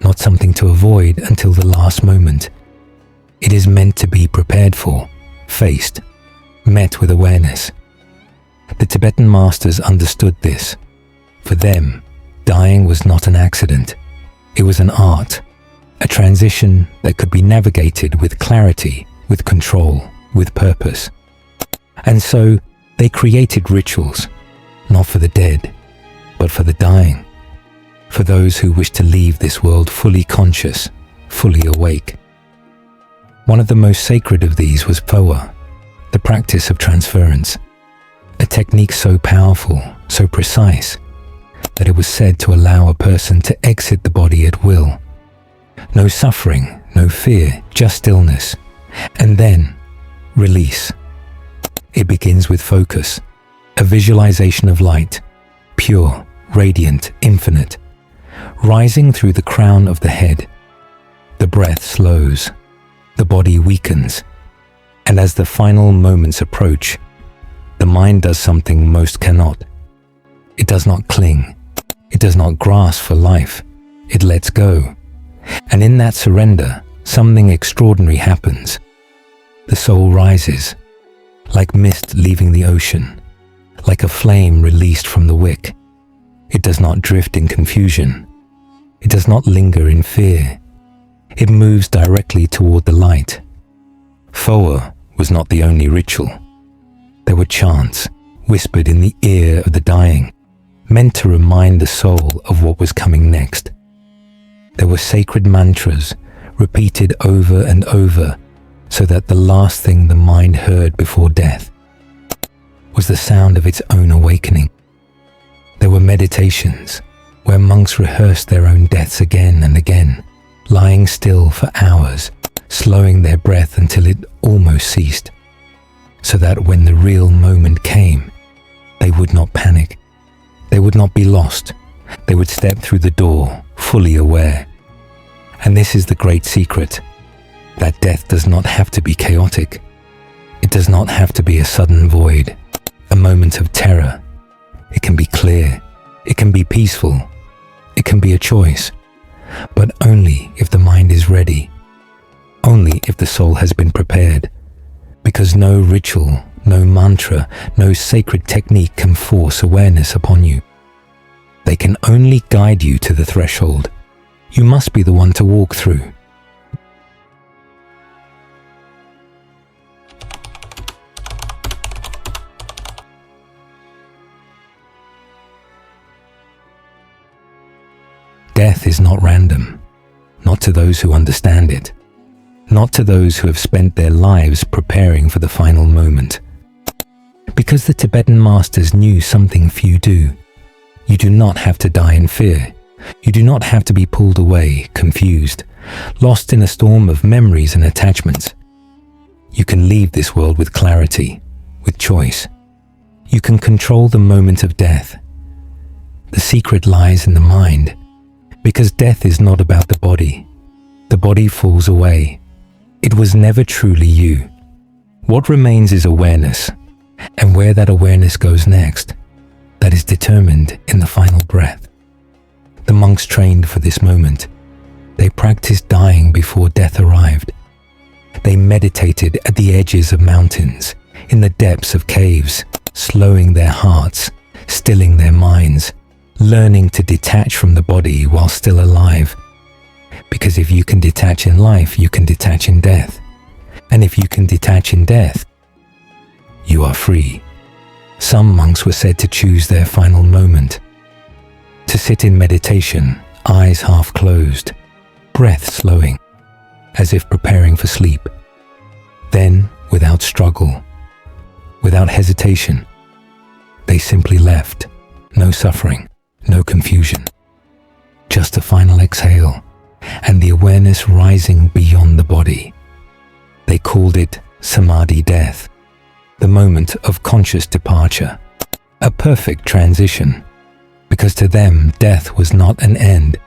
not something to avoid until the last moment. It is meant to be prepared for, faced, met with awareness. The Tibetan masters understood this. For them, dying was not an accident. It was an art, a transition that could be navigated with clarity, with control, with purpose. And so they created rituals, not for the dead, but for the dying, for those who wish to leave this world fully conscious, fully awake. One of the most sacred of these was Voyage, the practice of transference, a technique so powerful, so precise, that it was said to allow a person to exit the body at will. No suffering, no fear, just stillness, and then release. It begins with focus, a visualization of light, pure, radiant, infinite, rising through the crown of the head. The breath slows, the body weakens, and as the final moments approach, the mind does something most cannot. It does not cling. It does not grasp for life. It lets go. And in that surrender, something extraordinary happens. The soul rises, like mist leaving the ocean, like a flame released from the wick. It does not drift in confusion. It does not linger in fear. It moves directly toward the light. Foa was not the only ritual. There were chants whispered in the ear of the dying, meant to remind the soul of what was coming next. There were sacred mantras repeated over and over, so that the last thing the mind heard before death was the sound of its own awakening. There were meditations where monks rehearsed their own deaths again and again, lying still for hours, slowing their breath until it almost ceased, so that when the real moment came, they would not panic. They would not be lost. They would step through the door, fully aware. And this is the great secret, that death does not have to be chaotic. It does not have to be a sudden void, a moment of terror. It can be clear. It can be peaceful. It can be a choice, but only if the mind is ready, only if the soul has been prepared, because no ritual, no mantra, no sacred technique can force awareness upon you. They can only guide you to the threshold. You must be the one to walk through. Death is not random, not to those who understand it, not to those who have spent their lives preparing for the final moment. Because the Tibetan masters knew something few do. You do not have to die in fear. You do not have to be pulled away, confused, lost in a storm of memories and attachments. You can leave this world with clarity, with choice. You can control the moment of death. The secret lies in the mind. Because death is not about the body. The body falls away. It was never truly you. What remains is awareness, and where that awareness goes next, that is determined in the final breath. The monks trained for this moment. They practiced dying before death arrived. They meditated at the edges of mountains, in the depths of caves, slowing their hearts, stilling their minds, learning to detach from the body while still alive. Because if you can detach in life, you can detach in death. And if you can detach in death, you are free. Some monks were said to choose their final moment, to sit in meditation, eyes half closed, breath slowing, as if preparing for sleep. Then, without struggle, without hesitation, they simply left, no suffering, no confusion, just a final exhale and the awareness rising beyond the body. They called it Samadhi death, the moment of conscious departure, a perfect transition, because to them death was not an end,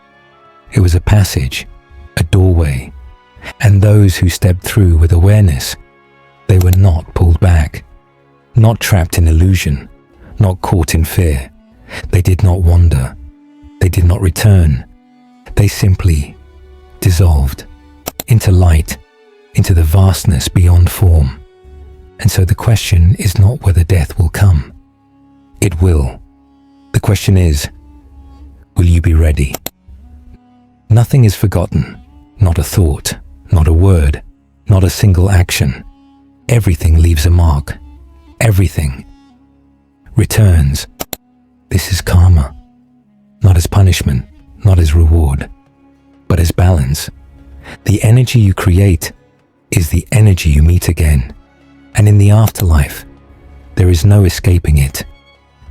it was a passage, a doorway, and those who stepped through with awareness, they were not pulled back, not trapped in illusion, not caught in fear. They did not wander. They did not return. They simply dissolved into light, into the vastness beyond form. And so the question is not whether death will come. It will. The question is, will you be ready? Nothing is forgotten, not a thought, not a word, not a single action. Everything leaves a mark. Everything returns. This is karma, not as punishment, not as reward, but as balance. The energy you create is the energy you meet again. And in the afterlife, there is no escaping it,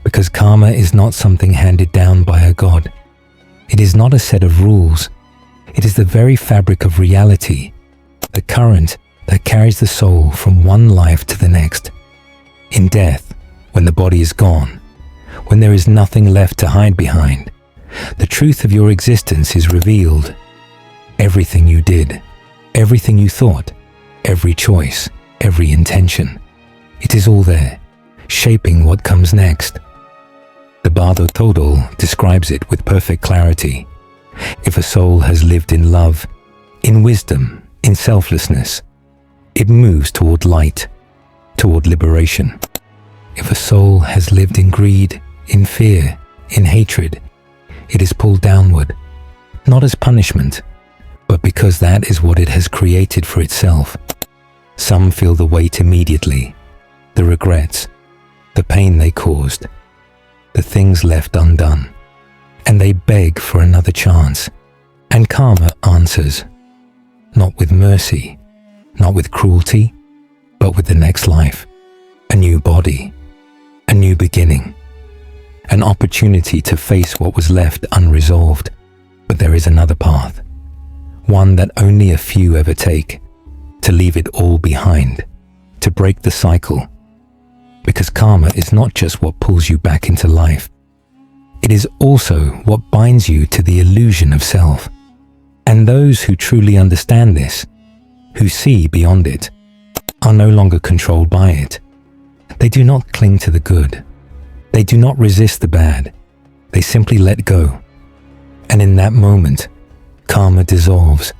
because karma is not something handed down by a god. It is not a set of rules. It is the very fabric of reality, the current that carries the soul from one life to the next. In death, when the body is gone, when there is nothing left to hide behind, the truth of your existence is revealed. Everything you did, everything you thought, every choice, every intention, it is all there, shaping what comes next. The Bardo Thodol describes it with perfect clarity. If a soul has lived in love, in wisdom, in selflessness, it moves toward light, toward liberation. If a soul has lived in greed, in fear, in hatred, it is pulled downward, not as punishment, but because that is what it has created for itself. Some feel the weight immediately, the regrets, the pain they caused, the things left undone, and they beg for another chance. And karma answers, not with mercy, not with cruelty, but with the next life, a new body, a new beginning, an opportunity to face what was left unresolved. But there is another path, one that only a few ever take, to leave it all behind, to break the cycle. Because karma is not just what pulls you back into life, it is also what binds you to the illusion of self. And those who truly understand this, who see beyond it, are no longer controlled by it. They do not cling to the good. They do not resist the bad. They simply let go. And in that moment, karma dissolves.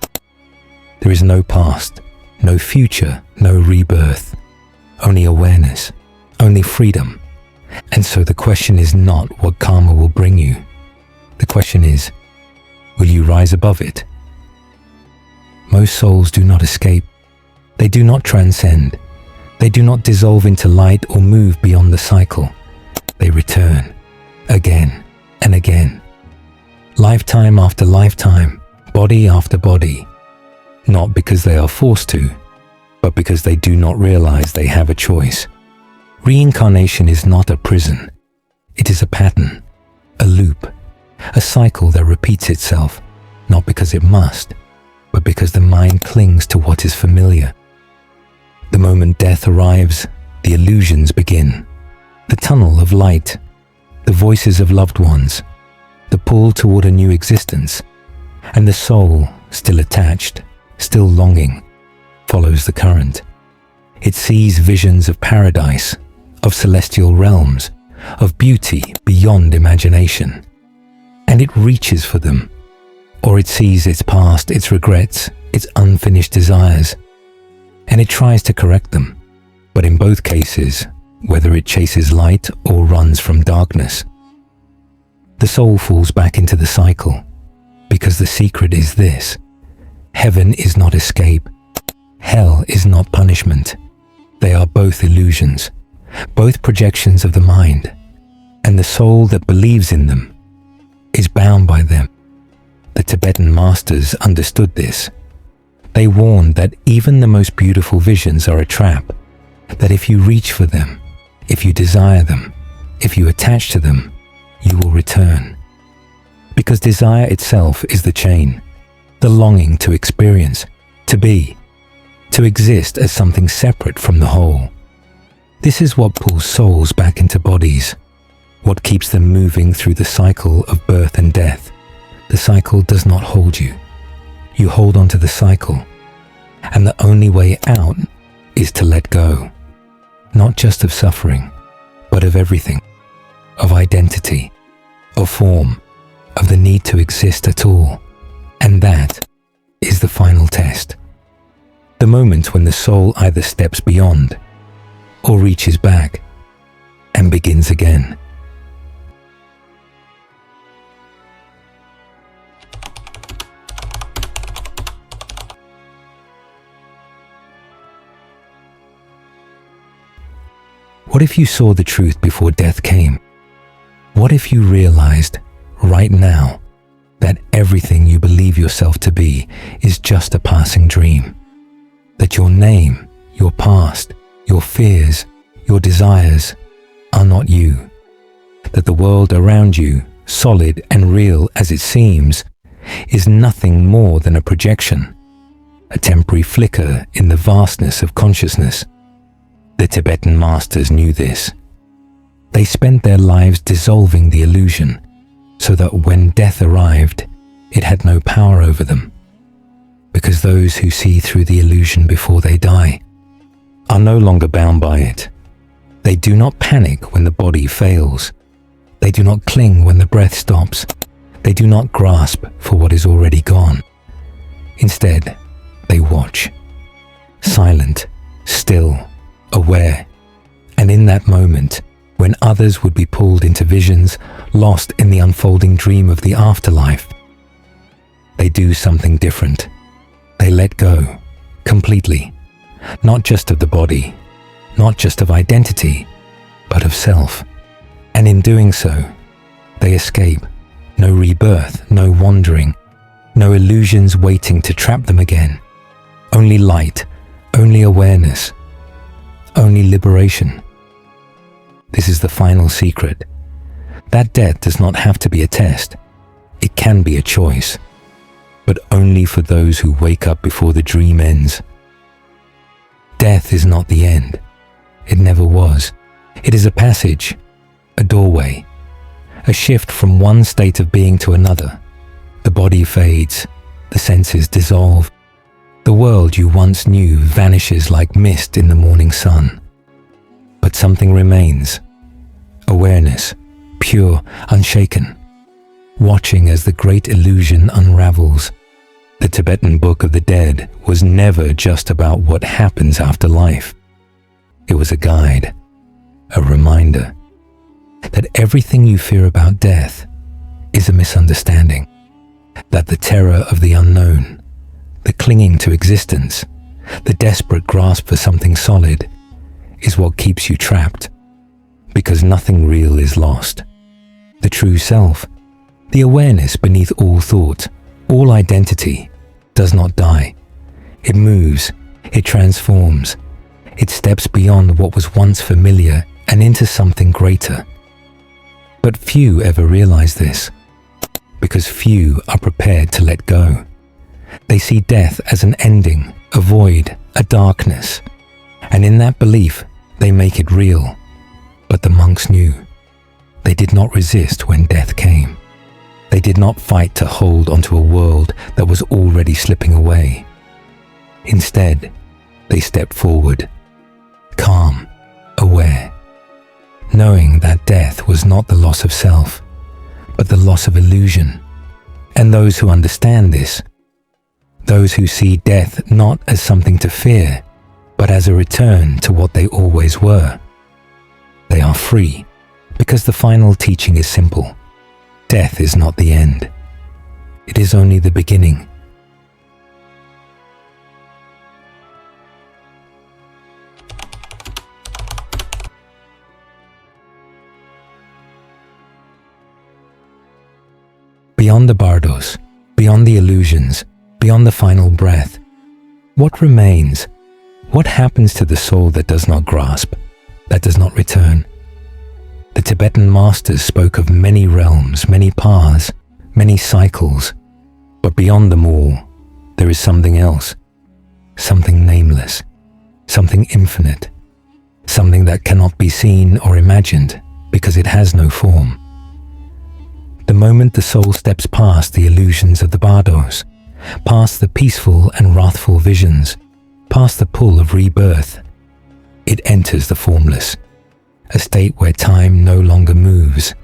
There is no past, no future, no rebirth, only awareness, only freedom. And so the question is not what karma will bring you. The question is, will you rise above it? Most souls do not escape. They do not transcend. They do not dissolve into light or move beyond the cycle. They return, again and again, lifetime after lifetime, body after body, not because they are forced to, but because they do not realize they have a choice. Reincarnation is not a prison. It is a pattern, a loop, a cycle that repeats itself, not because it must, but because the mind clings to what is familiar. The moment death arrives, the illusions begin. The tunnel of light, the voices of loved ones, the pull toward a new existence, and the soul, still attached, still longing, follows the current. It sees visions of paradise, of celestial realms, of beauty beyond imagination, and it reaches for them. Or it sees its past, its regrets, its unfinished desires, and it tries to correct them. But in both cases, whether it chases light or runs from darkness, the soul falls back into the cycle, because the secret is this: heaven is not escape, hell is not punishment. They are both illusions, both projections of the mind, and the soul that believes in them is bound by them. The Tibetan masters understood this. They warned that even the most beautiful visions are a trap, that if you reach for them, if you desire them, if you attach to them, you will return. Because desire itself is the chain, the longing to experience, to be, to exist as something separate from the whole. This is what pulls souls back into bodies, what keeps them moving through the cycle of birth and death. The cycle does not hold you. You hold on to the cycle, and the only way out is to let go, not just of suffering, but of everything, of identity, of form, of the need to exist at all. And that is the final test. The moment when the soul either steps beyond or reaches back and begins again. What if you saw the truth before death came? What if you realized right now that everything you believe yourself to be is just a passing dream? That your name, your past, your fears, your desires are not you? That the world around you, solid and real as it seems, is nothing more than a projection, a temporary flicker in the vastness of consciousness? The Tibetan masters knew this. They spent their lives dissolving the illusion, so that when death arrived, it had no power over them. Because those who see through the illusion before they die are no longer bound by it. They do not panic when the body fails. They do not cling when the breath stops. They do not grasp for what is already gone. Instead, They watch. Silent, still, aware. And in that moment, when others would be pulled into visions, lost in the unfolding dream of the afterlife, they do something different. They let go, completely, not just of the body, not just of identity, but of self. And in doing so, they escape. No rebirth, no wandering, no illusions waiting to trap them again. Only light, only awareness, only liberation. This is the final secret. That death does not have to be a test. It can be a choice, but only for those who wake up before the dream ends. Death is not the end. It never was. It is a passage, a doorway, a shift from one state of being to another. The body fades, the senses dissolve. The world you once knew vanishes like mist in the morning sun. But something remains. Awareness, pure, unshaken, watching as the great illusion unravels. The Tibetan Book of the Dead was never just about what happens after life. It was a guide, a reminder that everything you fear about death is a misunderstanding, that the terror of the unknown, the clinging to existence, the desperate grasp for something solid is what keeps you trapped, because nothing real is lost. The true self, the awareness beneath all thought, all identity, does not die. It moves, it transforms, it steps beyond what was once familiar and into something greater. But few ever realize this, because few are prepared to let go. They see death as an ending, a void, a darkness, and in that belief, they make it real. But the monks knew. They did not resist when death came. They did not fight to hold onto a world that was already slipping away. Instead, they stepped forward, calm, aware, knowing that death was not the loss of self, but the loss of illusion. And those who understand this, those who see death not as something to fear, but as a return to what they always were, they are free, because the final teaching is simple. Death is not the end. It is only the beginning. Beyond the bardos, beyond the illusions, beyond the final breath, what remains? What happens to the soul that does not grasp, that does not return? The Tibetan masters spoke of many realms, many paths, many cycles, but beyond them all, there is something else, something nameless, something infinite, something that cannot be seen or imagined because it has no form. The moment the soul steps past the illusions of the bardos, past the peaceful and wrathful visions, past the pull of rebirth, it enters the formless, a state where time no longer moves,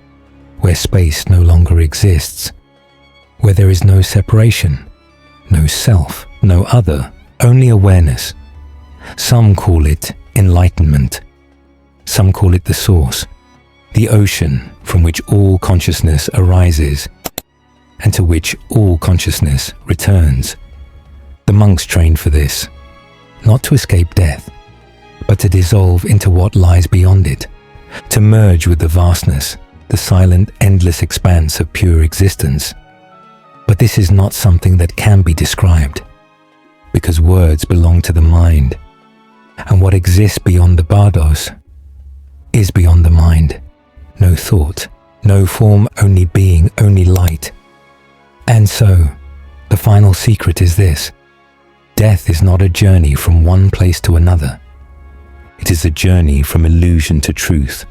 where space no longer exists, where there is no separation, no self, no other, only awareness. Some call it enlightenment. Some call it the source, the ocean from which all consciousness arises and to which all consciousness returns. The monks trained for this, not to escape death, but to dissolve into what lies beyond it, to merge with the vastness, the silent, endless expanse of pure existence. But this is not something that can be described, because words belong to the mind, and what exists beyond the bardos is beyond the mind. No thought, no form, only being, only light. And so, the final secret is this: death is not a journey from one place to another. It is a journey from illusion to truth,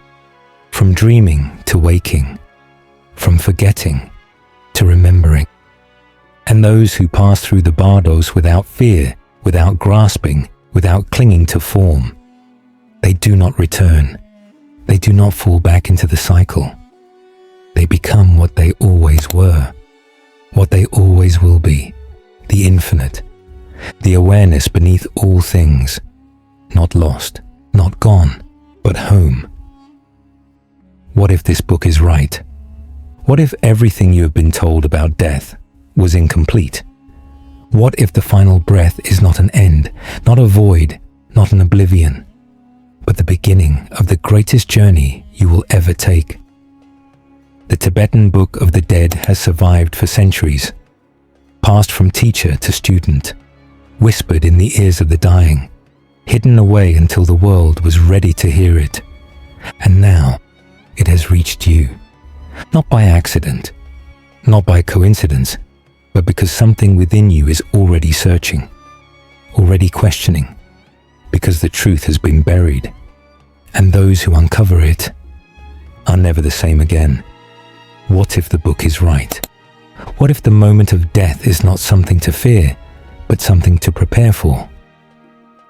from dreaming to waking, from forgetting to remembering. And those who pass through the bardos without fear, without grasping, without clinging to form, they do not return. They do not fall back into the cycle. They become what they always were, what they always will be, the infinite, the awareness beneath all things, not lost, not gone, but home. What if this book is right? What if everything you have been told about death was incomplete? What if the final breath is not an end, not a void, not an oblivion, but the beginning of the greatest journey you will ever take? The Tibetan Book of the Dead has survived for centuries, passed from teacher to student, whispered in the ears of the dying, hidden away until the world was ready to hear it. And now it has reached you, not by accident, not by coincidence, but because something within you is already searching, already questioning, because the truth has been buried, and those who uncover it are never the same again. What if the book is right? What if the moment of death is not something to fear, but something to prepare for?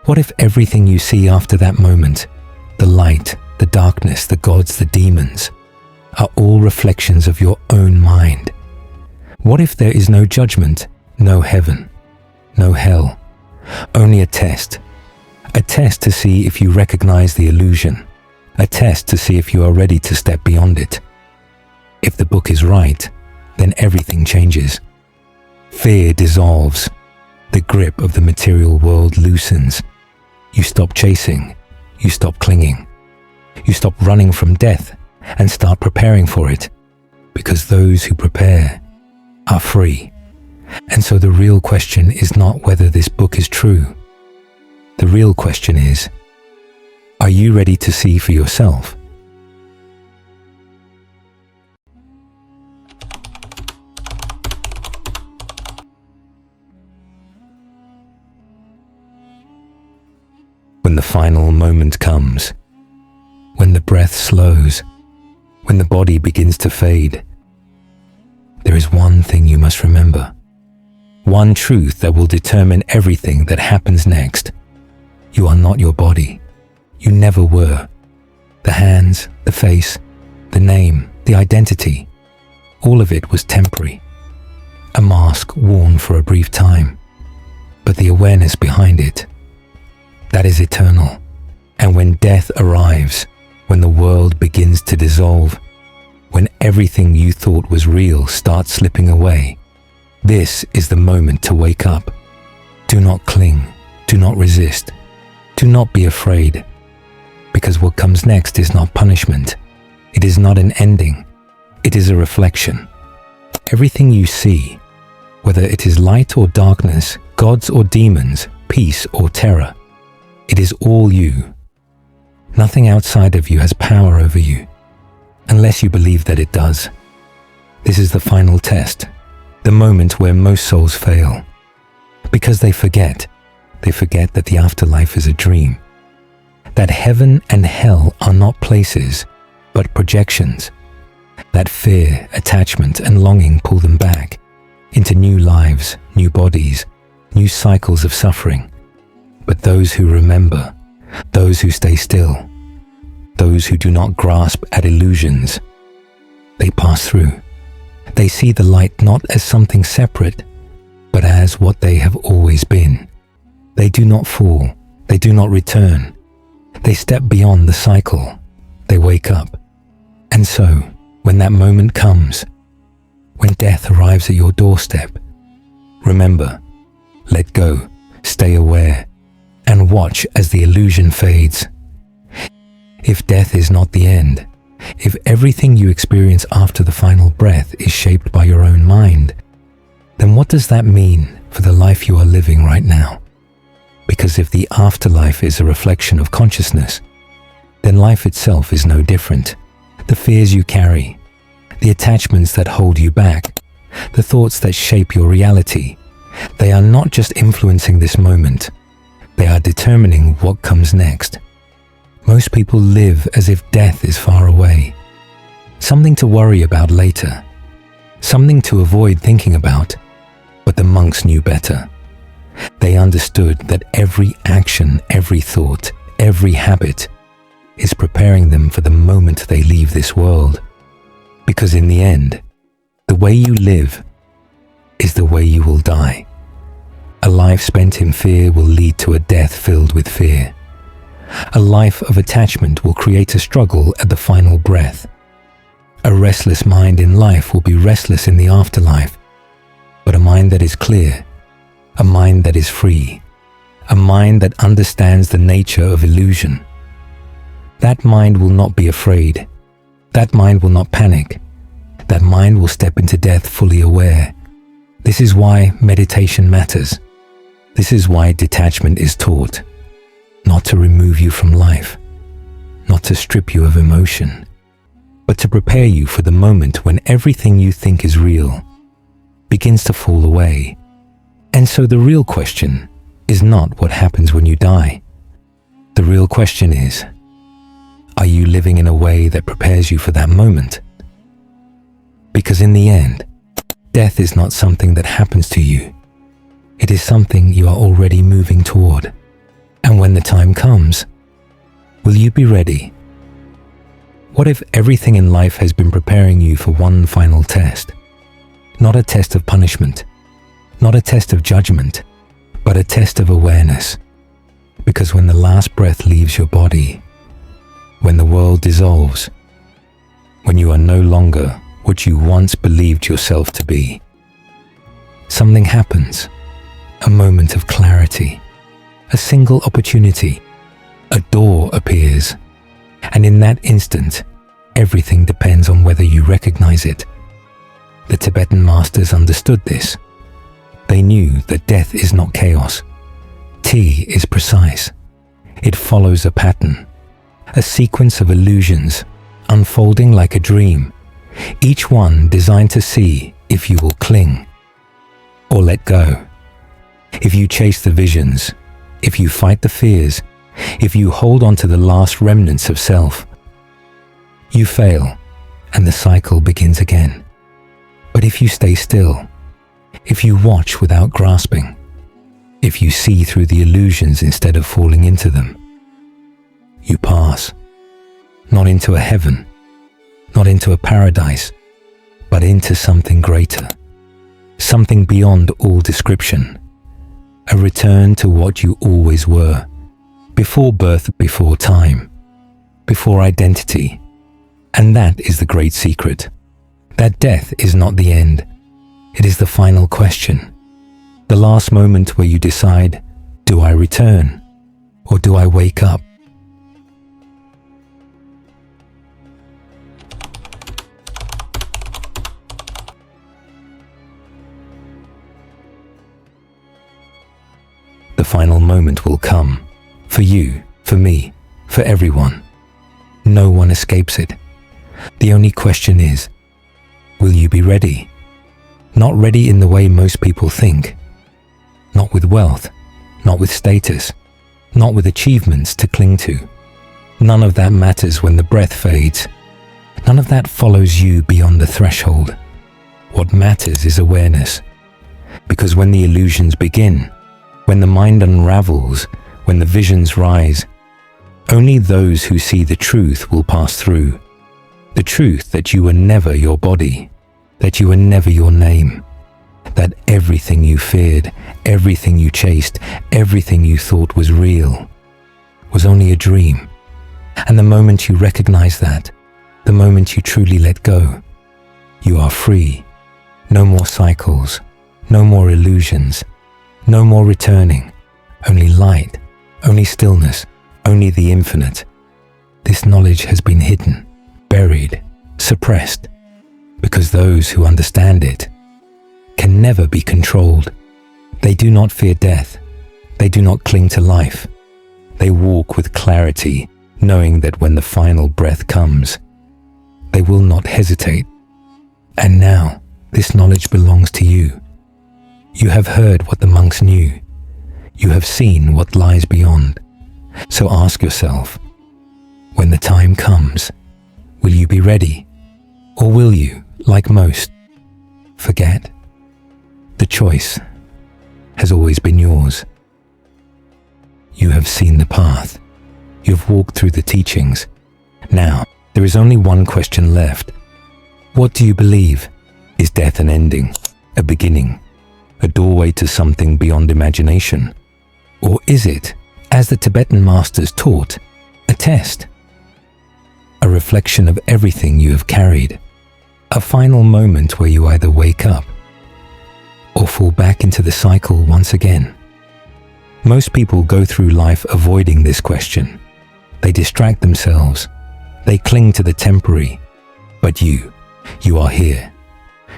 What if everything you see after that moment, the light, the darkness, the gods, the demons, are all reflections of your own mind? What if there is no judgment, no heaven, no hell, only a test to see if you recognize the illusion, a test to see if you are ready to step beyond it? If the book is right, then everything changes. Fear dissolves. The grip of the material world loosens. You stop chasing. You stop clinging. You stop running from death and start preparing for it, because those who prepare are free. And so the real question is not whether this book is true. The real question is, are you ready to see for yourself? When the final moment comes, when the breath slows, when the body begins to fade, there is one thing you must remember, one truth that will determine everything that happens next. You are not your body. You never were. The hands, the face, the name, the identity, all of it was temporary, a mask worn for a brief time, but the awareness behind it, that is eternal. And when death arrives, when the world begins to dissolve, when everything you thought was real starts slipping away, this is the moment to wake up. Do not cling, do not resist, do not be afraid, because what comes next is not punishment. It is not an ending. It is a reflection. Everything you see, whether it is light or darkness, gods or demons, peace or terror, it is all you. Nothing outside of you has power over you, unless you believe that it does. This is the final test, the moment where most souls fail. Because they forget that the afterlife is a dream, that heaven and hell are not places, but projections, that fear, attachment, and longing pull them back into new lives, new bodies, new cycles of suffering. But those who remember, those who stay still, those who do not grasp at illusions, they pass through. They see the light not as something separate, but as what they have always been. They do not fall. They do not return. They step beyond the cycle. They wake up. And so, when that moment comes, when death arrives at your doorstep, remember, let go, stay aware, and watch as the illusion fades. If death is not the end, if everything you experience after the final breath is shaped by your own mind, then what does that mean for the life you are living right now? Because if the afterlife is a reflection of consciousness, then life itself is no different. The fears you carry, the attachments that hold you back, the thoughts that shape your reality, they are not just influencing this moment, they are determining what comes next. Most people live as if death is far away, something to worry about later, something to avoid thinking about, but the monks knew better. They understood that every action, every thought, every habit is preparing them for the moment they leave this world. Because in the end, the way you live is the way you will die. A life spent in fear will lead to a death filled with fear. A life of attachment will create a struggle at the final breath. A restless mind in life will be restless in the afterlife. But a mind that is clear, a mind that is free, a mind that understands the nature of illusion, that mind will not be afraid. That mind will not panic. That mind will step into death fully aware. This is why meditation matters. This is why detachment is taught. Not to remove you from life, not to strip you of emotion, but to prepare you for the moment when everything you think is real begins to fall away. And so the real question is not what happens when you die. The real question is, are you living in a way that prepares you for that moment? Because in the end, death is not something that happens to you. It is something you are already moving toward. And when the time comes, will you be ready? What if everything in life has been preparing you for one final test? Not a test of punishment, not a test of judgment, but a test of awareness. Because when the last breath leaves your body, when the world dissolves, when you are no longer what you once believed yourself to be, something happens, a moment of clarity, a single opportunity, a door appears, and in that instant, everything depends on whether you recognize it. The Tibetan masters understood this. They knew that death is not chaos. T is precise. It follows a pattern, a sequence of illusions unfolding like a dream, each one designed to see if you will cling or let go. If you chase the visions, if you fight the fears, if you hold on to the last remnants of self, you fail and the cycle begins again. But if you stay still, if you watch without grasping, if you see through the illusions instead of falling into them, you pass, not into a heaven, not into a paradise, but into something greater, something beyond all description, a return to what you always were, before birth, before time, before identity. And that is the great secret, that death is not the end. It is the final question, the last moment where you decide, do I return or do I wake up? The final moment will come, for you, for me, for everyone. No one escapes it. The only question is, will you be ready? Not ready in the way most people think. Not with wealth, not with status, not with achievements to cling to. None of that matters when the breath fades. None of that follows you beyond the threshold. What matters is awareness. Because when the illusions begin, when the mind unravels, when the visions rise, only those who see the truth will pass through. The truth that you were never your body, that you were never your name, that everything you feared, everything you chased, everything you thought was real, was only a dream. And the moment you recognize that, the moment you truly let go, you are free. No more cycles, no more illusions, no more returning, only light, only stillness, only the infinite. This knowledge has been hidden, buried, suppressed, because those who understand it can never be controlled. They do not fear death. They do not cling to life. They walk with clarity, knowing that when the final breath comes, they will not hesitate. And now, this knowledge belongs to you. You have heard what the monks knew. You have seen what lies beyond. So ask yourself, when the time comes, will you be ready? Or will you, like most, forget? The choice has always been yours. You have seen the path. You have walked through the teachings. Now, there is only one question left. What do you believe? Is death an ending, a beginning, a doorway to something beyond imagination? Or is it, as the Tibetan masters taught, a test? A reflection of everything you have carried? A final moment where you either wake up or fall back into the cycle once again? Most people go through life avoiding this question. They distract themselves. They cling to the temporary. But you are here.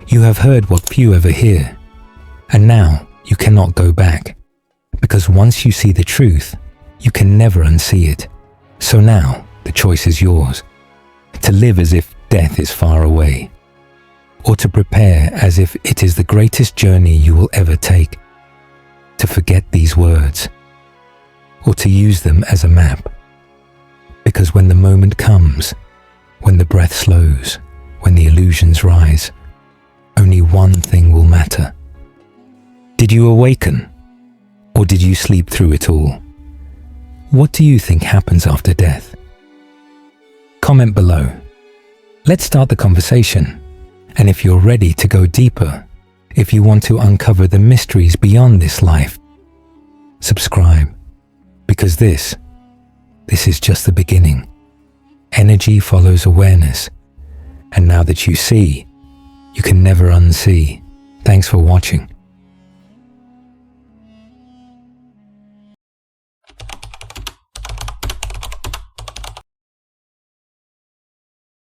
You have heard what few ever hear. And now you cannot go back. Because once you see the truth, you can never unsee it. So now the choice is yours. To live as if death is far away, or to prepare as if it is the greatest journey you will ever take. To forget these words, or to use them as a map. Because when the moment comes, when the breath slows, when the illusions rise, only one thing will matter. Did you awaken, or did you sleep through it all? What do you think happens after death? Comment below. Let's start the conversation. And if you're ready to go deeper, if you want to uncover the mysteries beyond this life, subscribe. Because this is just the beginning. Energy follows awareness. And now that you see, you can never unsee. Thanks for watching.